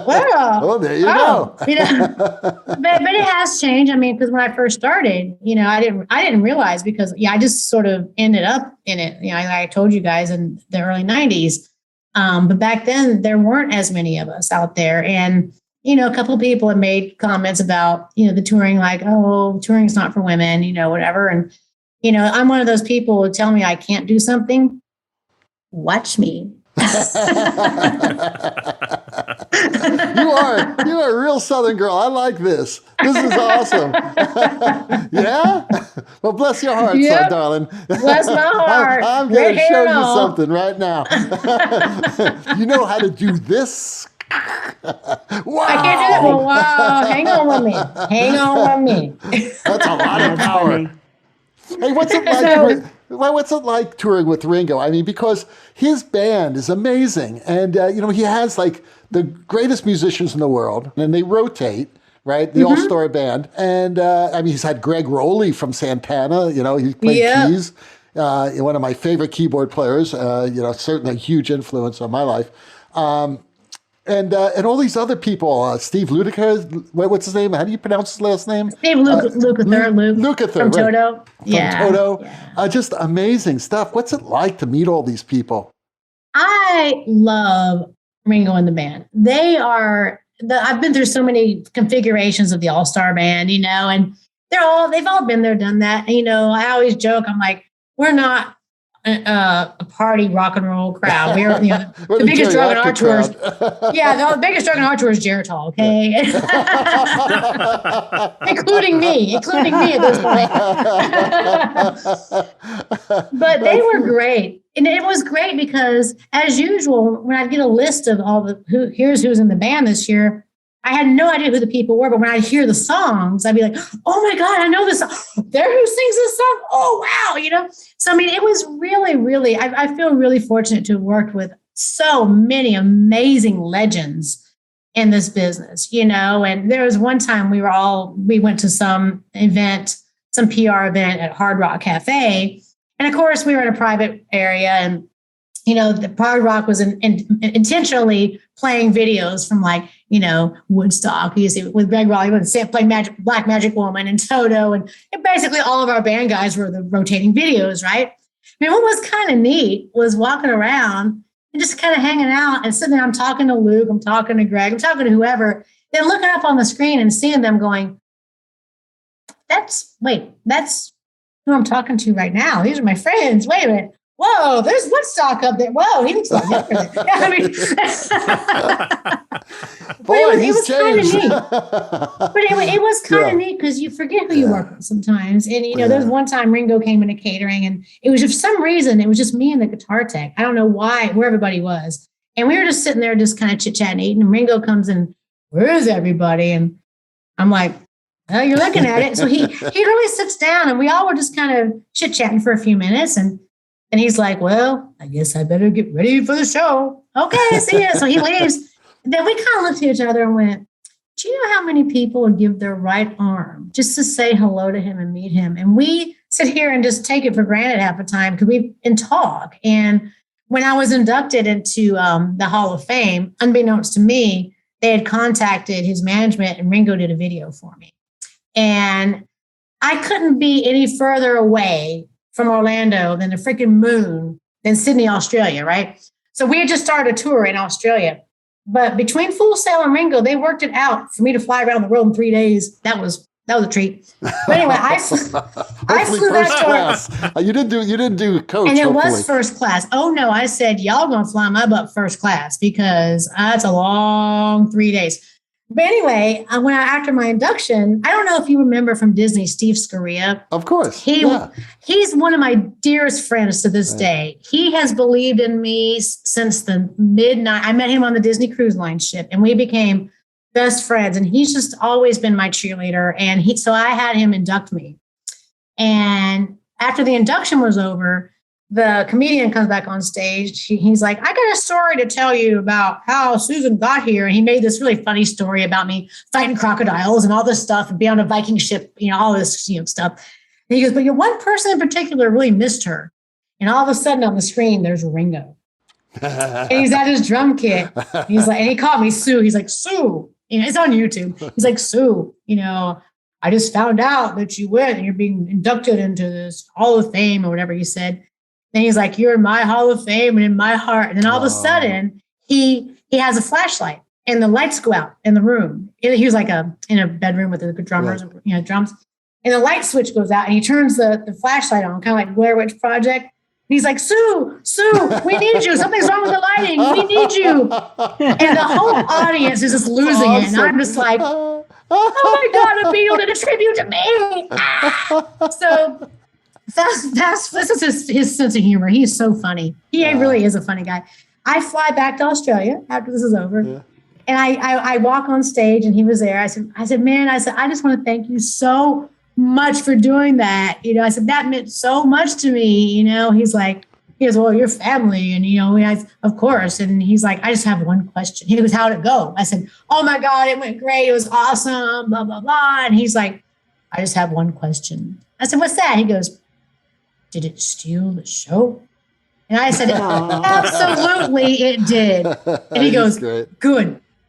Well. Oh, there you go. But it has changed. Because when I first started, I didn't realize because I just sort of ended up in it. I told you guys in the early 90s. But back then there weren't as many of us out there. And, a couple of people have made comments about, the touring, like, oh, touring's not for women, whatever. And, I'm one of those people who tell me I can't do something. Watch me. You are a real Southern girl. I like this. This is awesome. Yeah? Well, bless your heart, son, darling. Bless my heart. I'm going to show you something right now. You know how to do this? Wow. I can't do that. Well, wow. Hang on with me. That's a lot of power. Funny. Hey, what's it like touring with Ringo? Because his band is amazing. And, he has like the greatest musicians in the world and they rotate, right? The all-star band. And, he's had Greg Rowley from Santana, he played keys. One of my favorite keyboard players, certainly a huge influence on my life. And all these other people, Steve Lukather, what's his name? How do you pronounce his last name? Steve Lukather from Toto. From Toto. Yeah. Just amazing stuff. What's it like to meet all these people? I love Ringo and the band. They are, I've been through so many configurations of the All-Star band, and they've all been there, done that. And, I always joke, I'm like, we're not a party rock and roll crowd. We're, the biggest drug in our tours. The biggest drug in our tour is Geritol, okay? including me at this point. But they were great. And it was great because, as usual, when I'd get a list of here's who's in the band this year, I had no idea who the people were, but when I'd hear the songs, I'd be like, oh my God, I know this. They're who sings this song. Oh, wow. So, I mean, it was really, really, I feel really fortunate to have worked with so many amazing legends in this business, and there was one time we went to some event, some PR event at Hard Rock Cafe. And of course we were in a private area, and, the Hard Rock was intentionally playing videos from Woodstock. You see with Greg Raleigh, would play Black Magic Woman and Toto, and basically all of our band guys were the rotating videos, right? I mean, what was kind of neat was walking around and just kind of hanging out and sitting there. I'm talking to Luke, I'm talking to Greg, I'm talking to whoever, then looking up on the screen and seeing them going, that's who I'm talking to right now. These are my friends. Wait a minute. Whoa, there's Woodstock up there. Whoa, he looks like younger than. I mean, Boy, it was kind of changed. neat. But it was kind of neat because you forget who you work with sometimes. And there was one time Ringo came into catering, and it was, for some reason, it was just me and the guitar tech. I don't know where everybody was. And we were just sitting there, just kind of chit-chatting, eating. And Ringo comes in, where is everybody? And I'm like, oh, you're looking at it. So he really sits down, and we all were just kind of chit-chatting for a few minutes. And he's like, well, I guess I better get ready for the show. Okay, see ya. So he leaves. Then we kind of looked at each other and went, do you know how many people would give their right arm just to say hello to him and meet him? And we sit here and just take it for granted half the time because we talk. And when I was inducted into the Hall of Fame, unbeknownst to me, they had contacted his management, and Ringo did a video for me. And I couldn't be any further away from Orlando than the freaking moon than Sydney, Australia, right? So we had just started a tour in Australia. But between Full Sail and Ringo, they worked it out for me to fly around the world in 3 days. That was a treat. But anyway, I flew that class. You didn't do coach. And it hopefully. was first class. Oh no, I said y'all gonna fly my butt first class because that's a long 3 days. But anyway, after my induction, I don't know if you remember from Disney, Steve Scaria. Of course. He's one of my dearest friends to this day. He has believed in me since the midnight. I met him on the Disney Cruise Line ship, and we became best friends. And he's just always been my cheerleader. And so I had him induct me. And after the induction was over, the comedian comes back on stage. He's like, I got a story to tell you about how Susan got here. And he made this really funny story about me fighting crocodiles and all this stuff and be on a Viking ship, all this, stuff. And he goes, but one person in particular really missed her. And all of a sudden on the screen, there's Ringo. And he's at his drum kit. He's like, and he called me Sue. He's like, Sue, it's on YouTube. He's like, Sue, I just found out that you went and you're being inducted into this Hall of Fame or whatever he said. And he's like, you're in my Hall of Fame and in my heart. And then all of a sudden, he has a flashlight and the lights go out in the room. He was like in a bedroom with the drummers, drums. And the light switch goes out and he turns the flashlight on, kind of like Blair Witch Project. And he's like, Sue, we need you. Something's wrong with the lighting. We need you. And the whole audience is just losing it. And I'm just like, oh my God, a Beatle did a tribute to me. So this is his sense of humor. He's so funny. He really is a funny guy. I fly back to Australia after this is over. Yeah. And I walk on stage and he was there. I said, man, I just want to thank you so much for doing that. I said, that meant so much to me. He goes, well, your family. And, of course. And he's like, I just have one question. He goes, how'd it go? I said, oh my God, it went great. It was awesome, blah, blah, blah. And he's like, I just have one question. I said, what's that? He goes, did it steal the show? And I said, absolutely it did. And he goes, good.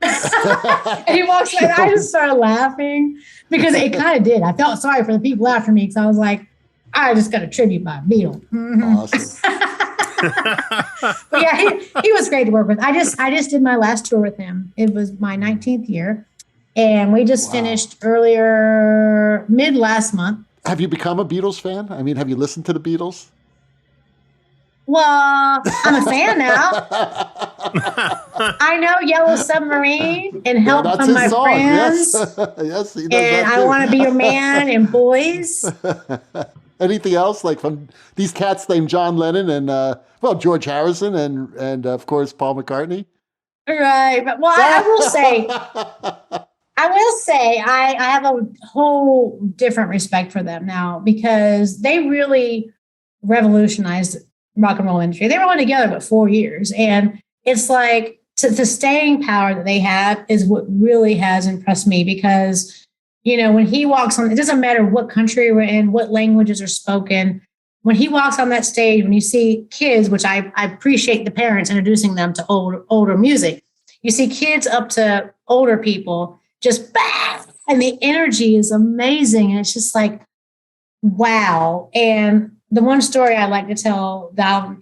And he walks away. I just started laughing because it kind of did. I felt sorry for the people after me because I was like, I just got a tribute by Beatle. Mm-hmm. Awesome. But yeah, he was great to work with. I just did my last tour with him. It was my 19th year. And we just finished earlier, mid last month. Have you become a Beatles fan? I mean, have you listened to the Beatles? Well, I'm a fan now. I know Yellow Submarine and Help That's from his My song. Friends. Yes, he does And that I too. Want to Be Your Man and Boys. Anything else, like from these cats named John Lennon and, George Harrison and of course, Paul McCartney? Right. But, well, I will say I have a whole different respect for them now because they really revolutionized rock and roll industry. They were only together but 4 years. And it's like the staying power that they have is what really has impressed me because, when he walks on, it doesn't matter what country we're in, what languages are spoken. When he walks on that stage, when you see kids, which I appreciate the parents introducing them to older music, you see kids up to older people just bah! And the energy is amazing. And it's just like, wow. And the one story I like to tell,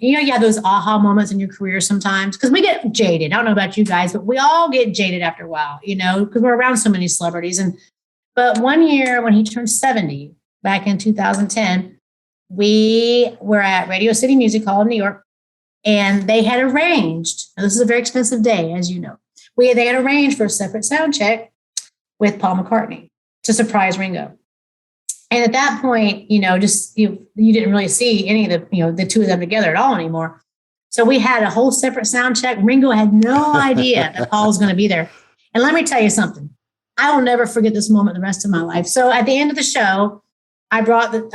you have those aha moments in your career sometimes because we get jaded. I don't know about you guys, but we all get jaded after a while, because we're around so many celebrities. But one year when he turned 70, back in 2010, we were at Radio City Music Hall in New York, and they had arranged, and this is a very expensive day, as you know, they had arranged for a separate sound check with Paul McCartney to surprise Ringo. And at that point, you didn't really see any of the two of them together at all anymore. So we had a whole separate sound check. Ringo had no idea that Paul was going to be there. And let me tell you something. I will never forget this moment the rest of my life. So at the end of the show, I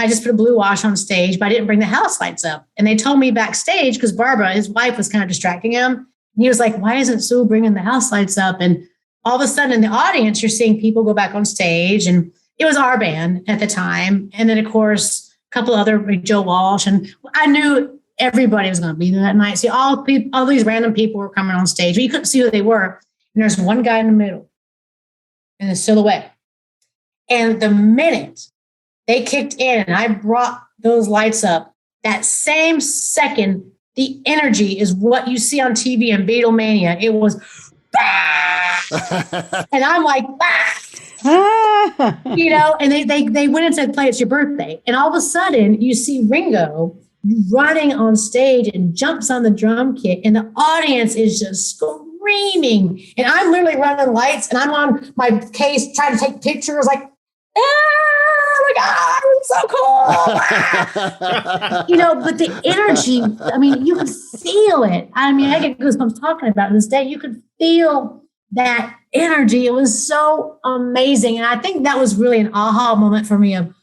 just put a blue wash on stage, but I didn't bring the house lights up. And they told me backstage, because Barbara, his wife, was kind of distracting him. And he was like, why isn't Sue bringing the house lights up? And all of a sudden in the audience, you're seeing people go back on stage. And it was our band at the time. And then, of course, a couple other, like Joe Walsh. And I knew everybody was going to be there that night. See, all these random people were coming on stage, but you couldn't see who they were. And there's one guy in the middle in the silhouette. And the minute they kicked in and I brought those lights up, that same second, the energy is what you see on TV in Beatle Mania. It was, bah! And I'm like, bah! And they went and said, play It's Your Birthday. And all of a sudden you see Ringo running on stage and jumps on the drum kit and the audience is just screaming. And I'm literally running lights and I'm on my case trying to take pictures like, oh my God, it's so cool. But the energy, I mean, you could feel it. I mean, I get goosebumps talking about it this day. You could feel that energy. It was so amazing. And I think that was really an aha moment for me of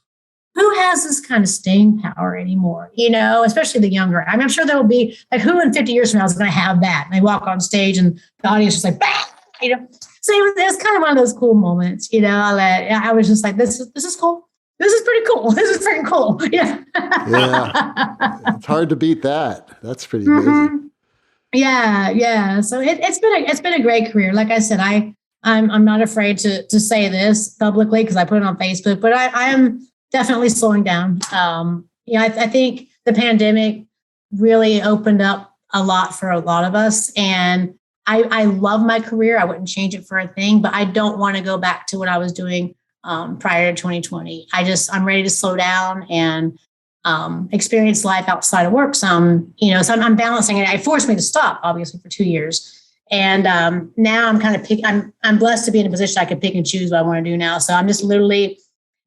who has this kind of staying power anymore, especially the younger. I mean, I'm sure there will be like who in 50 years from now is going to have that. And they walk on stage and the audience is like, bah! So it was kind of one of those cool moments, that I was just like, this is cool. This is pretty cool. This is freaking cool. Yeah. It's hard to beat that. That's pretty amazing. Yeah. So it's been a great career. Like I said, I'm not afraid to say this publicly because I put it on Facebook, but I am definitely slowing down. I think the pandemic really opened up a lot for a lot of us, and I love my career. I wouldn't change it for a thing, but I don't want to go back to what I was doing prior to 2020. I'm ready to slow down and experience life outside of work some, so I'm balancing it. It forced me to stop, obviously, for 2 years. And now I'm kind of I'm blessed to be in a position I can pick and choose what I want to do now. So I'm just literally,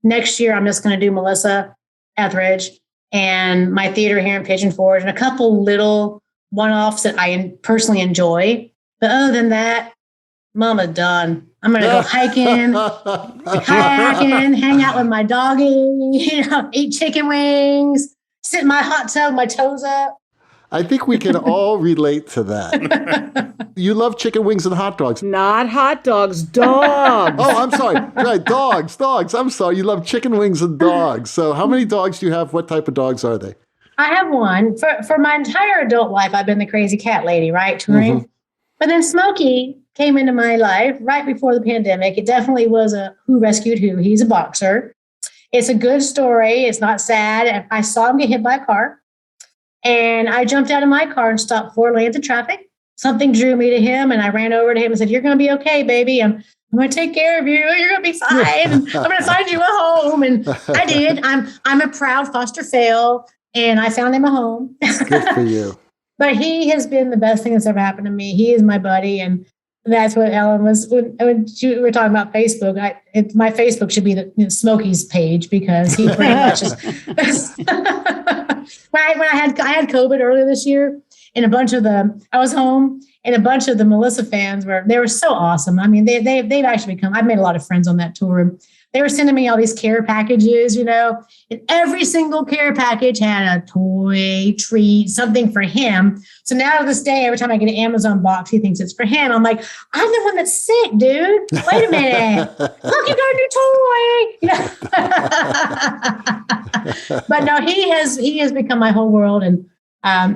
next year, I'm just going to do Melissa, Etheridge, and my theater here in Pigeon Forge, and a couple little one-offs that I personally enjoy. But other than that, Mama done. I'm going to go hiking, kayaking, hang out with my doggy, eat chicken wings, sit in my hot tub, my toes up. I think we can all relate to that. You love chicken wings and hot dogs. Not hot dogs, dogs. Oh, I'm sorry. Right, dogs. I'm sorry. You love chicken wings and dogs. So how many dogs do you have? What type of dogs are they? I have one. For my entire adult life, I've been the crazy cat lady, right? Touring. Mm-hmm. But then Smokey came into my life right before the pandemic. It definitely was a who rescued who. He's a boxer. It's a good story. It's not sad. I saw him get hit by a car. And I jumped out of my car and stopped 4 lanes of traffic. Something drew me to him, and I ran over to him and said, "You're going to be okay, baby." I'm I'm going to take care of you. You're going to be fine. I'm going to find you a home. And I did. I'm a proud foster fail, and I found him a home. Good for you. But he has been the best thing that's ever happened to me. He is my buddy. And that's what Ellen was, when we were talking about Facebook, my Facebook should be the Smokey's page, because he pretty much is. when I had COVID earlier this year, and I was home, and a bunch of the Melissa fans they were so awesome. I mean, they've actually become, I've made a lot of friends on that tour. They were sending me all these care packages, and every single care package had a toy, treat, something for him. So now to this day, every time I get an Amazon box, he thinks it's for him. I'm like, I'm the one that's sick, dude. Wait a minute. Look, you got a new toy. But no, he has become my whole world. And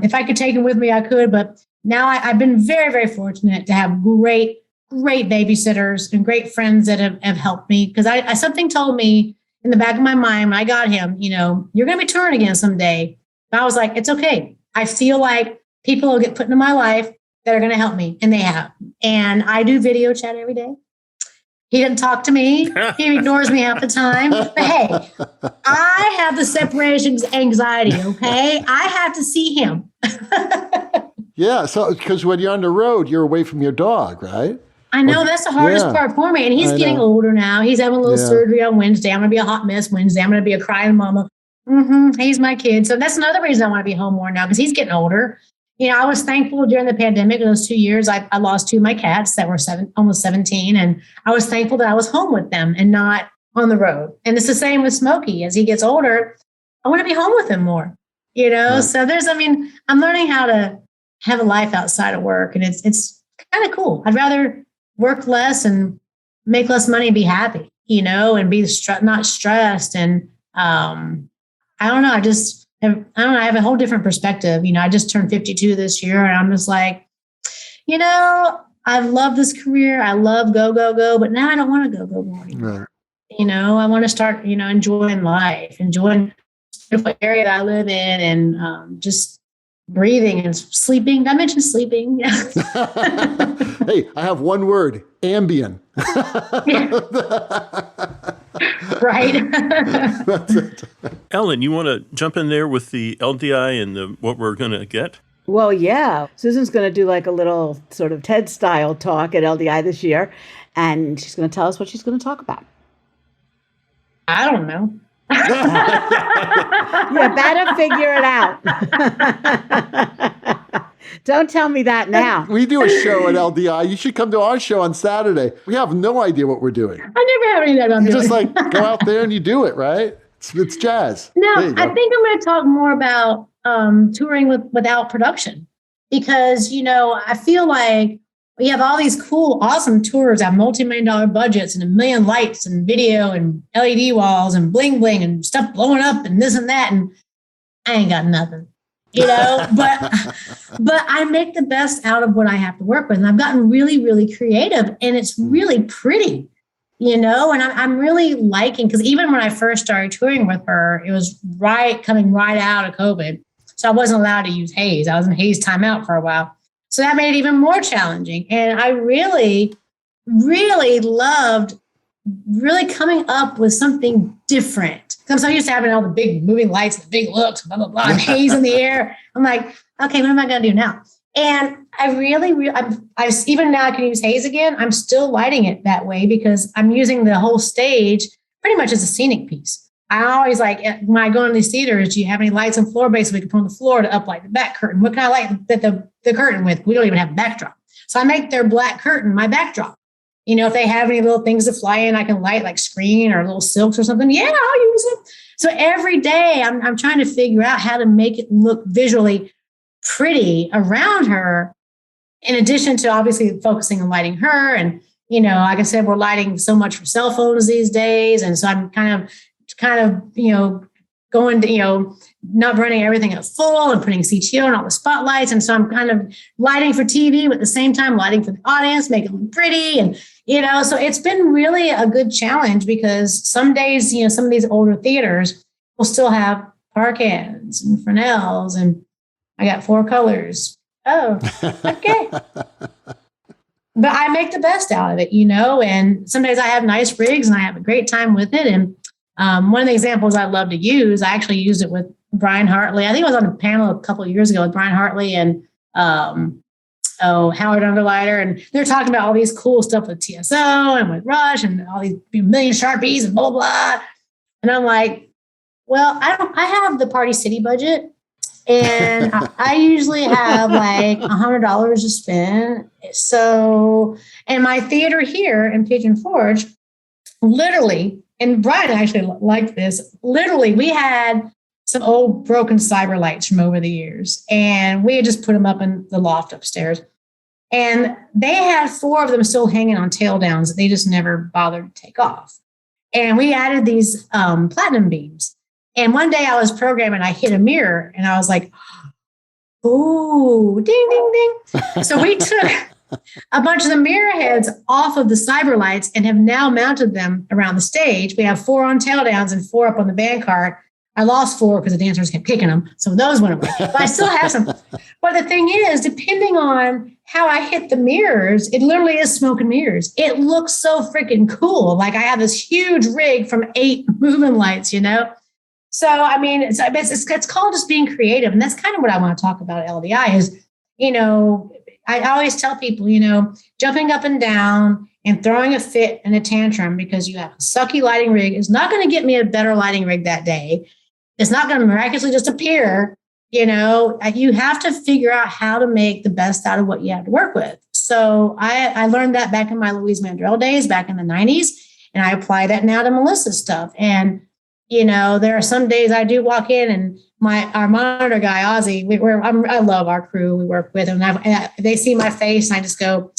if I could take him with me, I could. But now I've been very, very fortunate to have great babysitters and great friends that have helped me, because I something told me in the back of my mind when I got him, you're going to be touring again someday. And I was like, it's okay. I feel like people will get put into my life that are going to help me, and they have. And I do video chat every day. He doesn't talk to me. He ignores me half the time. But hey, I have the separation anxiety, okay? I have to see him. Yeah, so because when you're on the road, you're away from your dog, right? I know, that's the hardest part for me. And he's getting older now. He's having a little surgery on Wednesday. I'm going to be a hot mess Wednesday. I'm going to be a crying mama. He's my kid. So that's another reason I want to be home more now, because he's getting older. I was thankful during the pandemic, in those 2 years, I lost 2 of my cats that were almost 17. And I was thankful that I was home with them and not on the road. And it's the same with Smokey. As he gets older, I want to be home with him more, Right. So I'm learning how to have a life outside of work. And it's kind of cool. I'd rather work less and make less money and be happy, and be not stressed. And I don't know. I have a whole different perspective. I just turned 52 this year, and I'm just like, I've loved this career. I love go, but now I don't want to go anymore. Right. I want to start, enjoying life, enjoying the beautiful area that I live in, and just breathing and sleeping. Did I mention sleeping? Hey, I have one word: Ambien. Right. That's it. Ellen, you want to jump in there with the LDI and what we're going to get? Well, yeah. Susan's going to do like a little sort of TED-style talk at LDI this year, and she's going to tell us what she's going to talk about. I don't know. You better figure it out. Don't tell me that now. We do a show at LDI. You should come to our show on Saturday. We have no idea what we're doing. I never have any of that on. You just go out there and you do it, right? It's jazz. No, I think I'm going to talk more about touring without production, because, I feel like we have all these cool, awesome tours, have multi-million-dollar budgets and 1 million lights and video and LED walls and bling bling and stuff blowing up and this and that. And I ain't got nothing, but I make the best out of what I have to work with. And I've gotten really, really creative, and it's really pretty, and I'm really liking, because even when I first started touring with her, it was coming right out of COVID. So I wasn't allowed to use haze. I was in haze timeout for a while. So that made it even more challenging. And I really, really loved coming up with something different. I'm so used to having all the big moving lights, the big looks, blah, blah, blah, and haze in the air. I'm like, okay, what am I going to do now? And I really, even now I can use haze again. I'm still lighting it that way, because I'm using the whole stage pretty much as a scenic piece. I always when I go in these theaters, do you have any lights on floor base so we can put on the floor to uplight the back curtain? What can I light the curtain with? We don't even have a backdrop. So I make their black curtain my backdrop. If they have any little things to fly in, I can light like screen or little silks or something. Yeah, I'll use it. So every day I'm trying to figure out how to make it look visually pretty around her, in addition to obviously focusing on lighting her. And, like I said, we're lighting so much for cell phones these days. And so I'm kind of, going to, not running everything at full and putting CTO and all the spotlights. And so I'm kind of lighting for TV, but at the same time, lighting for the audience, make it look pretty. And, so it's been really a good challenge, because some days, some of these older theaters will still have park ends and Fresnels, and I got 4 colors. Oh, okay. but I make the best out of it, and some days I have nice rigs and I have a great time with it. And one of the examples I love to use, I actually used it with Brian Hartley. I think I was on a panel a couple of years ago with Brian Hartley and Howard Underlighter, and they're talking about all these cool stuff with TSO and with Rush and all these million Sharpies and blah, blah, blah. And I'm like, well, I have the Party City budget. And I usually have like $100 to spend. So, and my theater here in Pigeon Forge, literally, and Brian actually liked this, literally, we had some old broken cyber lights from over the years. And we had just put them up in the loft upstairs. And they had 4 of them still hanging on tail downs that they just never bothered to take off. And we added these platinum beams. And one day I was programming, I hit a mirror and I was like, ooh, ding, ding, ding. So we took a bunch of the mirror heads off of the cyber lights and have now mounted them around the stage. We have 4 on tail downs and 4 up on the band cart. I lost 4 because the dancers kept kicking them. So those went away. But I still have some. But the thing is, depending on how I hit the mirrors, it literally is smoke and mirrors. It looks so freaking cool. Like I have this huge rig from 8 moving lights, So, I mean, it's called just being creative. And that's kind of what I want to talk about at LDI is, I always tell people, jumping up and down and throwing a fit and a tantrum because you have a sucky lighting rig is not going to get me a better lighting rig that day. It's not going to miraculously just appear. You have to figure out how to make the best out of what you have to work with. So I learned that back in my Louise Mandrell days, back in the 90s, and I apply that now to Melissa's stuff. And there are some days I do walk in and our monitor guy, Ozzy, I love our crew. We work with them. And they see my face and I just go,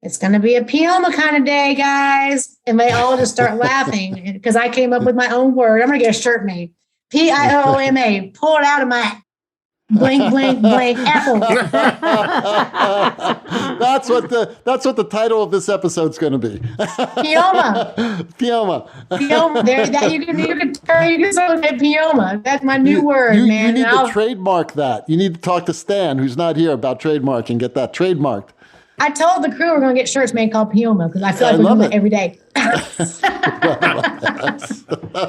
it's going to be a PIOMA kind of day, guys. And they all just start laughing because I came up with my own word. I'm going to get a shirt made. PIOMA. Pull it out of my blink, blink, blink, apple. That's what the title of this episode's going to be. PIOMA. PIOMA. PIOMA. You can say PIOMA. That's my new word, man. You need to trademark that. You need to talk to Stan, who's not here, about trademark and get that trademarked. I told the crew we're going to get shirts made called PIOMA because I feel like we're doing it every day.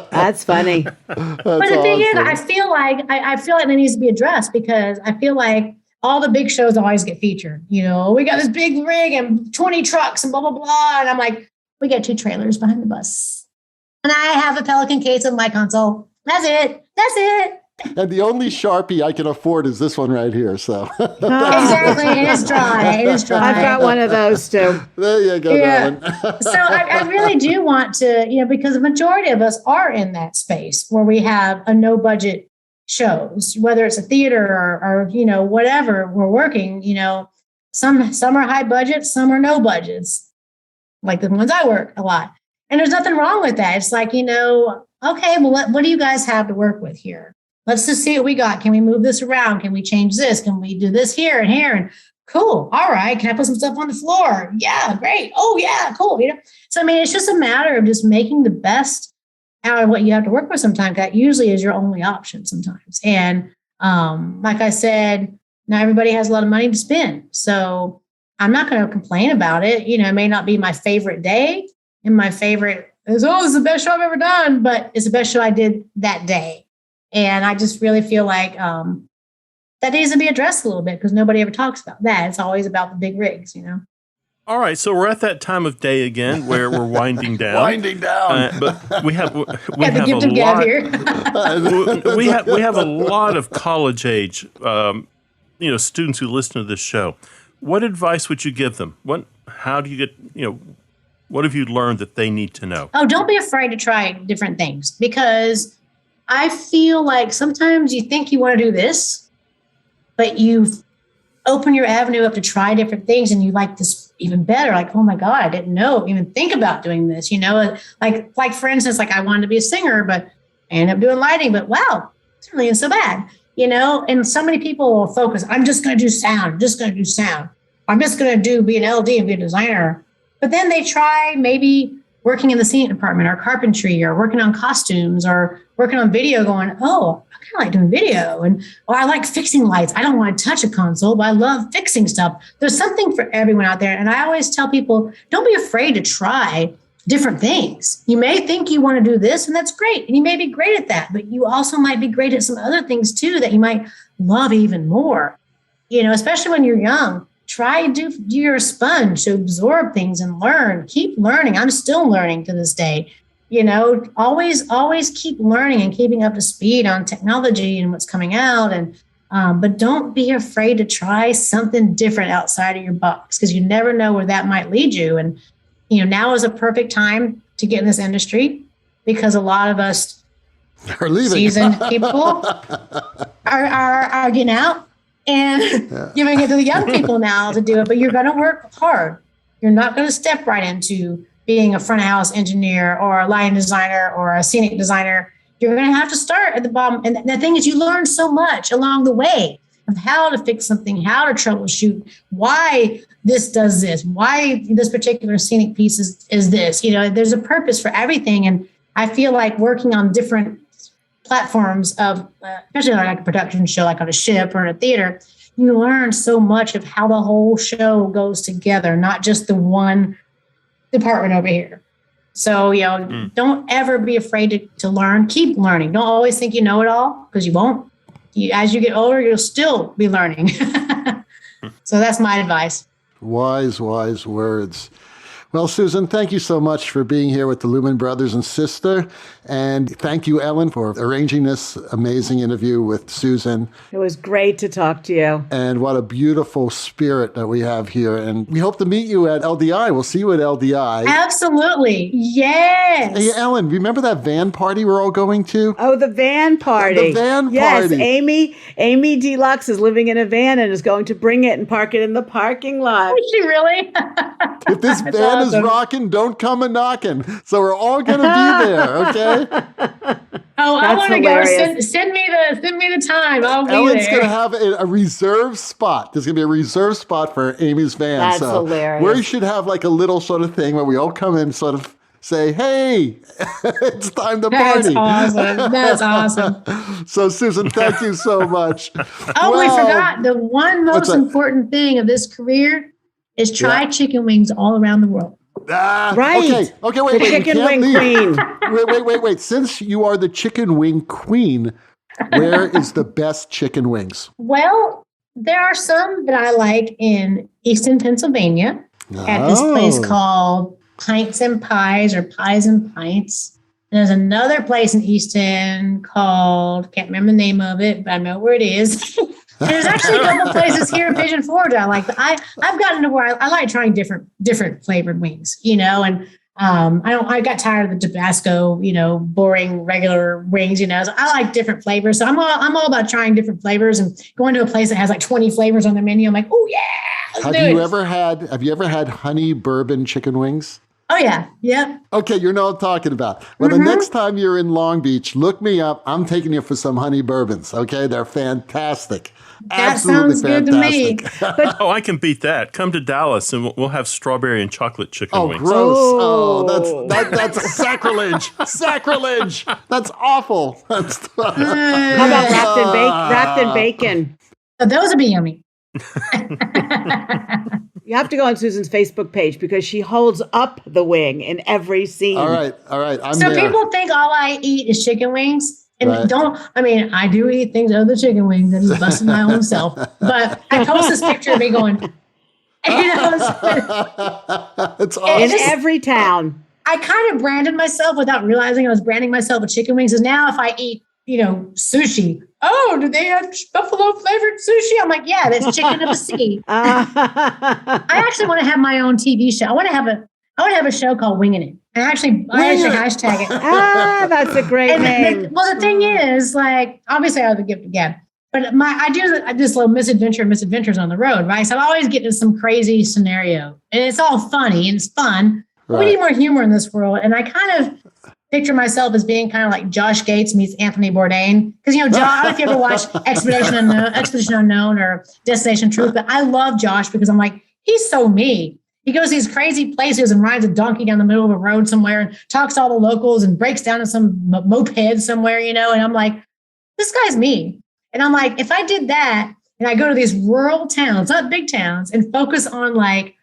That's funny. But the thing is, I feel like it needs to be addressed because I feel like all the big shows always get featured. We got this big rig and 20 trucks and blah, blah, blah. And I'm like, we got 2 trailers behind the bus. And I have a Pelican case of my console. That's it. And the only Sharpie I can afford is this one right here. So exactly, it is dry. I've got one of those too. There you go. Yeah. So I really do want to, because the majority of us are in that space where we have a no budget shows, whether it's a theater or whatever we're working. Some are high budget, some are no budgets, like the ones I work a lot. And there's nothing wrong with that. It's like, okay, well, what do you guys have to work with here? Let's just see what we got. Can we move this around? Can we change this? Can we do this here and here? And cool. All right. Can I put some stuff on the floor? Yeah, great. Oh, yeah, cool. So, I mean, it's just a matter of just making the best out of what you have to work with sometimes. That usually is your only option sometimes. And like I said, not everybody has a lot of money to spend. So I'm not going to complain about it. It may not be my favorite day and my favorite is, this is the best show I've ever done, but it's the best show I did that day. And I just really feel like that needs to be addressed a little bit because nobody ever talks about that. It's always about the big rigs, All right, so we're at that time of day again where we're winding down. But we have a lot. we have a lot of college age, students who listen to this show. What advice would you give them? How do you get? What have you learned that they need to know? Oh, don't be afraid to try different things because I feel like sometimes you think you want to do this, but you've opened your avenue up to try different things and you like this even better. Like, oh my God, I didn't even think about doing this, like for instance, like I wanted to be a singer, but I ended up doing lighting, but wow, it's really isn't so bad, and so many people will focus. I'm just going to do sound. I'm just going to be an LD and be a designer. But then they try maybe working in the scenic department or carpentry or working on costumes or working on video going, oh, I kind of like doing video. And, or I like fixing lights. I don't want to touch a console, but I love fixing stuff. There's something for everyone out there. And I always tell people, don't be afraid to try different things. You may think you want to do this, and that's great. And you may be great at that, but you also might be great at some other things too that you might love even more. You know, especially when you're young, try to do you're a sponge to absorb things and learn. Keep learning. I'm still learning to this day. You know, always keep learning and keeping up to speed on technology and what's coming out. And but don't be afraid to try something different outside of your box, because you never know where that might lead you. And you know, now is a perfect time to get in this industry, because a lot of us are leaving. Seasoned people are getting out and giving it to the young people now to do it. But you're going to work hard. You're not going to step right into being a front of house engineer or a lighting designer or a scenic designer. You're going to have to start at the bottom. And the thing is, you learn so much along the way of how to fix something, how to troubleshoot, why this does this, why this particular scenic piece is this. You know, there's a purpose for everything. And I feel like working on different platforms of, especially like a production show, like on a ship or in a theater, you learn so much of how the whole show goes together, not just the one department over here. So, you know, don't ever be afraid to learn. Keep learning. Don't always think you know it all, because you won't. As you get older, you'll still be learning. So that's my advice. Wise words. Well, Susan, thank you so much for being here with the Lumen Brothers and Sistah. And thank you, Ellen, for arranging this amazing interview with Susan. It was great to talk to you. And what a beautiful spirit that we have here. And we hope to meet you at LDI. We'll see you at LDI. Absolutely. Yes. Hey, Ellen, remember that van party we're all going to? Oh, the van party. The van yes, party. Amy Deluxe is living in a van and is going to bring it and park it in the parking lot. Is she really? If this van is rocking, don't come a knocking. So we're all going to be there, okay? Oh, I want to go. Send me the time. I'll be Ellen's there. going to have a reserved spot. There's going to be a reserved spot for Amy's van. That's so hilarious. We should have like a little sort of thing where we all come in, sort of say, hey, it's time to party. That's awesome. So, Susan, thank you so much. Oh, we forgot. The one most important thing of this career is try chicken wings all around the world. Right. Okay, wait. The chicken wing queen. Wait. Since you are the chicken wing queen, where is the best chicken wings? Well, there are some that I like in Easton, Pennsylvania, at this place called Pints and Pies, or Pies and Pints. And there's another place in Easton called, can't remember the name of it, but I know where it is. There's actually a couple places here in Pigeon Forge I like. I've gotten to where I like trying different flavored wings, you know, and I got tired of the Tabasco, you know, boring regular wings, you know. So I like different flavors. So I'm all about trying different flavors and going to a place that has like 20 flavors on the menu. I'm like, oh yeah. Have you ever had honey bourbon chicken wings? Oh yeah. Yep. Okay, you know what I'm talking about. Well, the next time you're in Long Beach, look me up. I'm taking you for some honey bourbons. Okay, they're fantastic. That Absolutely sounds good to me. Oh, I can beat that. Come to Dallas and we'll have strawberry and chocolate chicken wings. Gross. Oh, that's sacrilege. Sacrilege. That's awful. How about wrapped in bacon? Those would be yummy. You have to go on Susan's Facebook page because she holds up the wing in every scene. All right. So people think all I eat is chicken wings. And I do eat things other than chicken wings. I'm just busting my own self. But I post this picture of me going, you know, it's awesome. In every town. I kind of branded myself without realizing I was branding myself with chicken wings. Because now if I eat, you know, sushi, do they have buffalo flavored sushi? I'm like, yeah, that's chicken of the sea. I actually want to have my own TV show. I want to have a show called Wingin It. And I actually hashtag it. That's a great name. The thing is, like, obviously I have the gift again, but I do this little misadventures on the road, right? So I always get into some crazy scenario, and it's all funny and it's fun. But we need more humor in this world, and I kind of picture myself as being kind of like Josh Gates meets Anthony Bourdain, because I don't know if you ever watched Expedition Unknown or Destination Truth, but I love Josh because I'm like, he's so me. he goes to these crazy places and rides a donkey down the middle of a road somewhere and talks to all the locals and breaks down in some moped somewhere, and I'm like, this guy's me. And I'm like, if I did that and I go to these rural towns, not big towns, and focus on like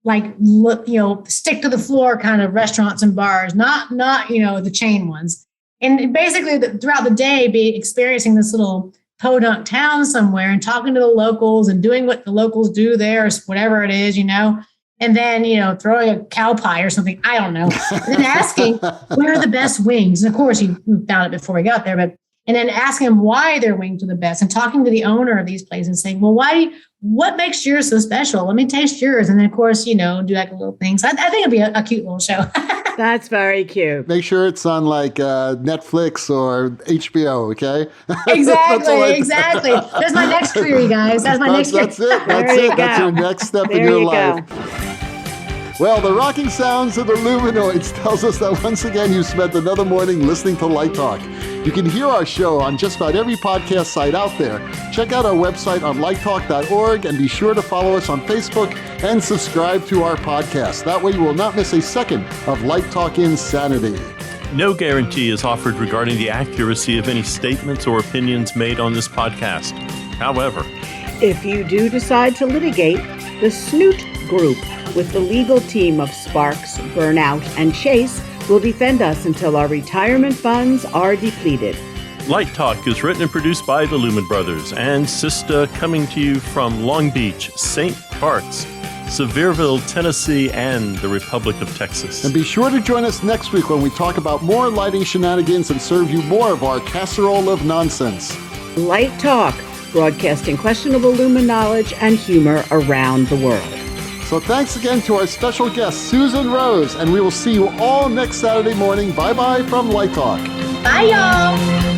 stick to the floor kind of restaurants and bars, not the chain ones. And basically throughout the day, be experiencing this little podunk town somewhere and talking to the locals and doing what the locals do there, or whatever it is, and then, throwing a cow pie or something. I don't know. And then asking where are the best wings. And of course, he found it before he got there, and then asking him why their wings are the best and talking to the owner of these places and saying, well, what makes yours so special? Let me taste yours. And then, of course, do like a little thing. So I think it'd be a cute little show. That's very cute. Make sure it's on like Netflix or HBO, okay? Exactly. That's my next career, you guys. That's my next career. That's it. That's your next step in your life. Well, the rocking sounds of the Luminoids tells us that once again you've spent another morning listening to Light Talk. You can hear our show on just about every podcast site out there. Check out our website on lighttalk.org and be sure to follow us on Facebook and subscribe to our podcast. That way you will not miss a second of Light Talk insanity. No guarantee is offered regarding the accuracy of any statements or opinions made on this podcast. However, if you do decide to litigate, the Snoot Group, with the legal team of Sparks, Burnout, and Chase, will defend us until our retirement funds are depleted. Light Talk is written and produced by the Lumen Brothers and Sistah, coming to you from Long Beach, St. Barts, Sevierville, Tennessee, and the Republic of Texas. And be sure to join us next week when we talk about more lighting shenanigans and serve you more of our casserole of nonsense. Light Talk, broadcasting questionable Lumen knowledge and humor around the world. So thanks again to our special guest, Susan Rose, and we will see you all next Saturday morning. Bye-bye from Light Talk. Bye, y'all.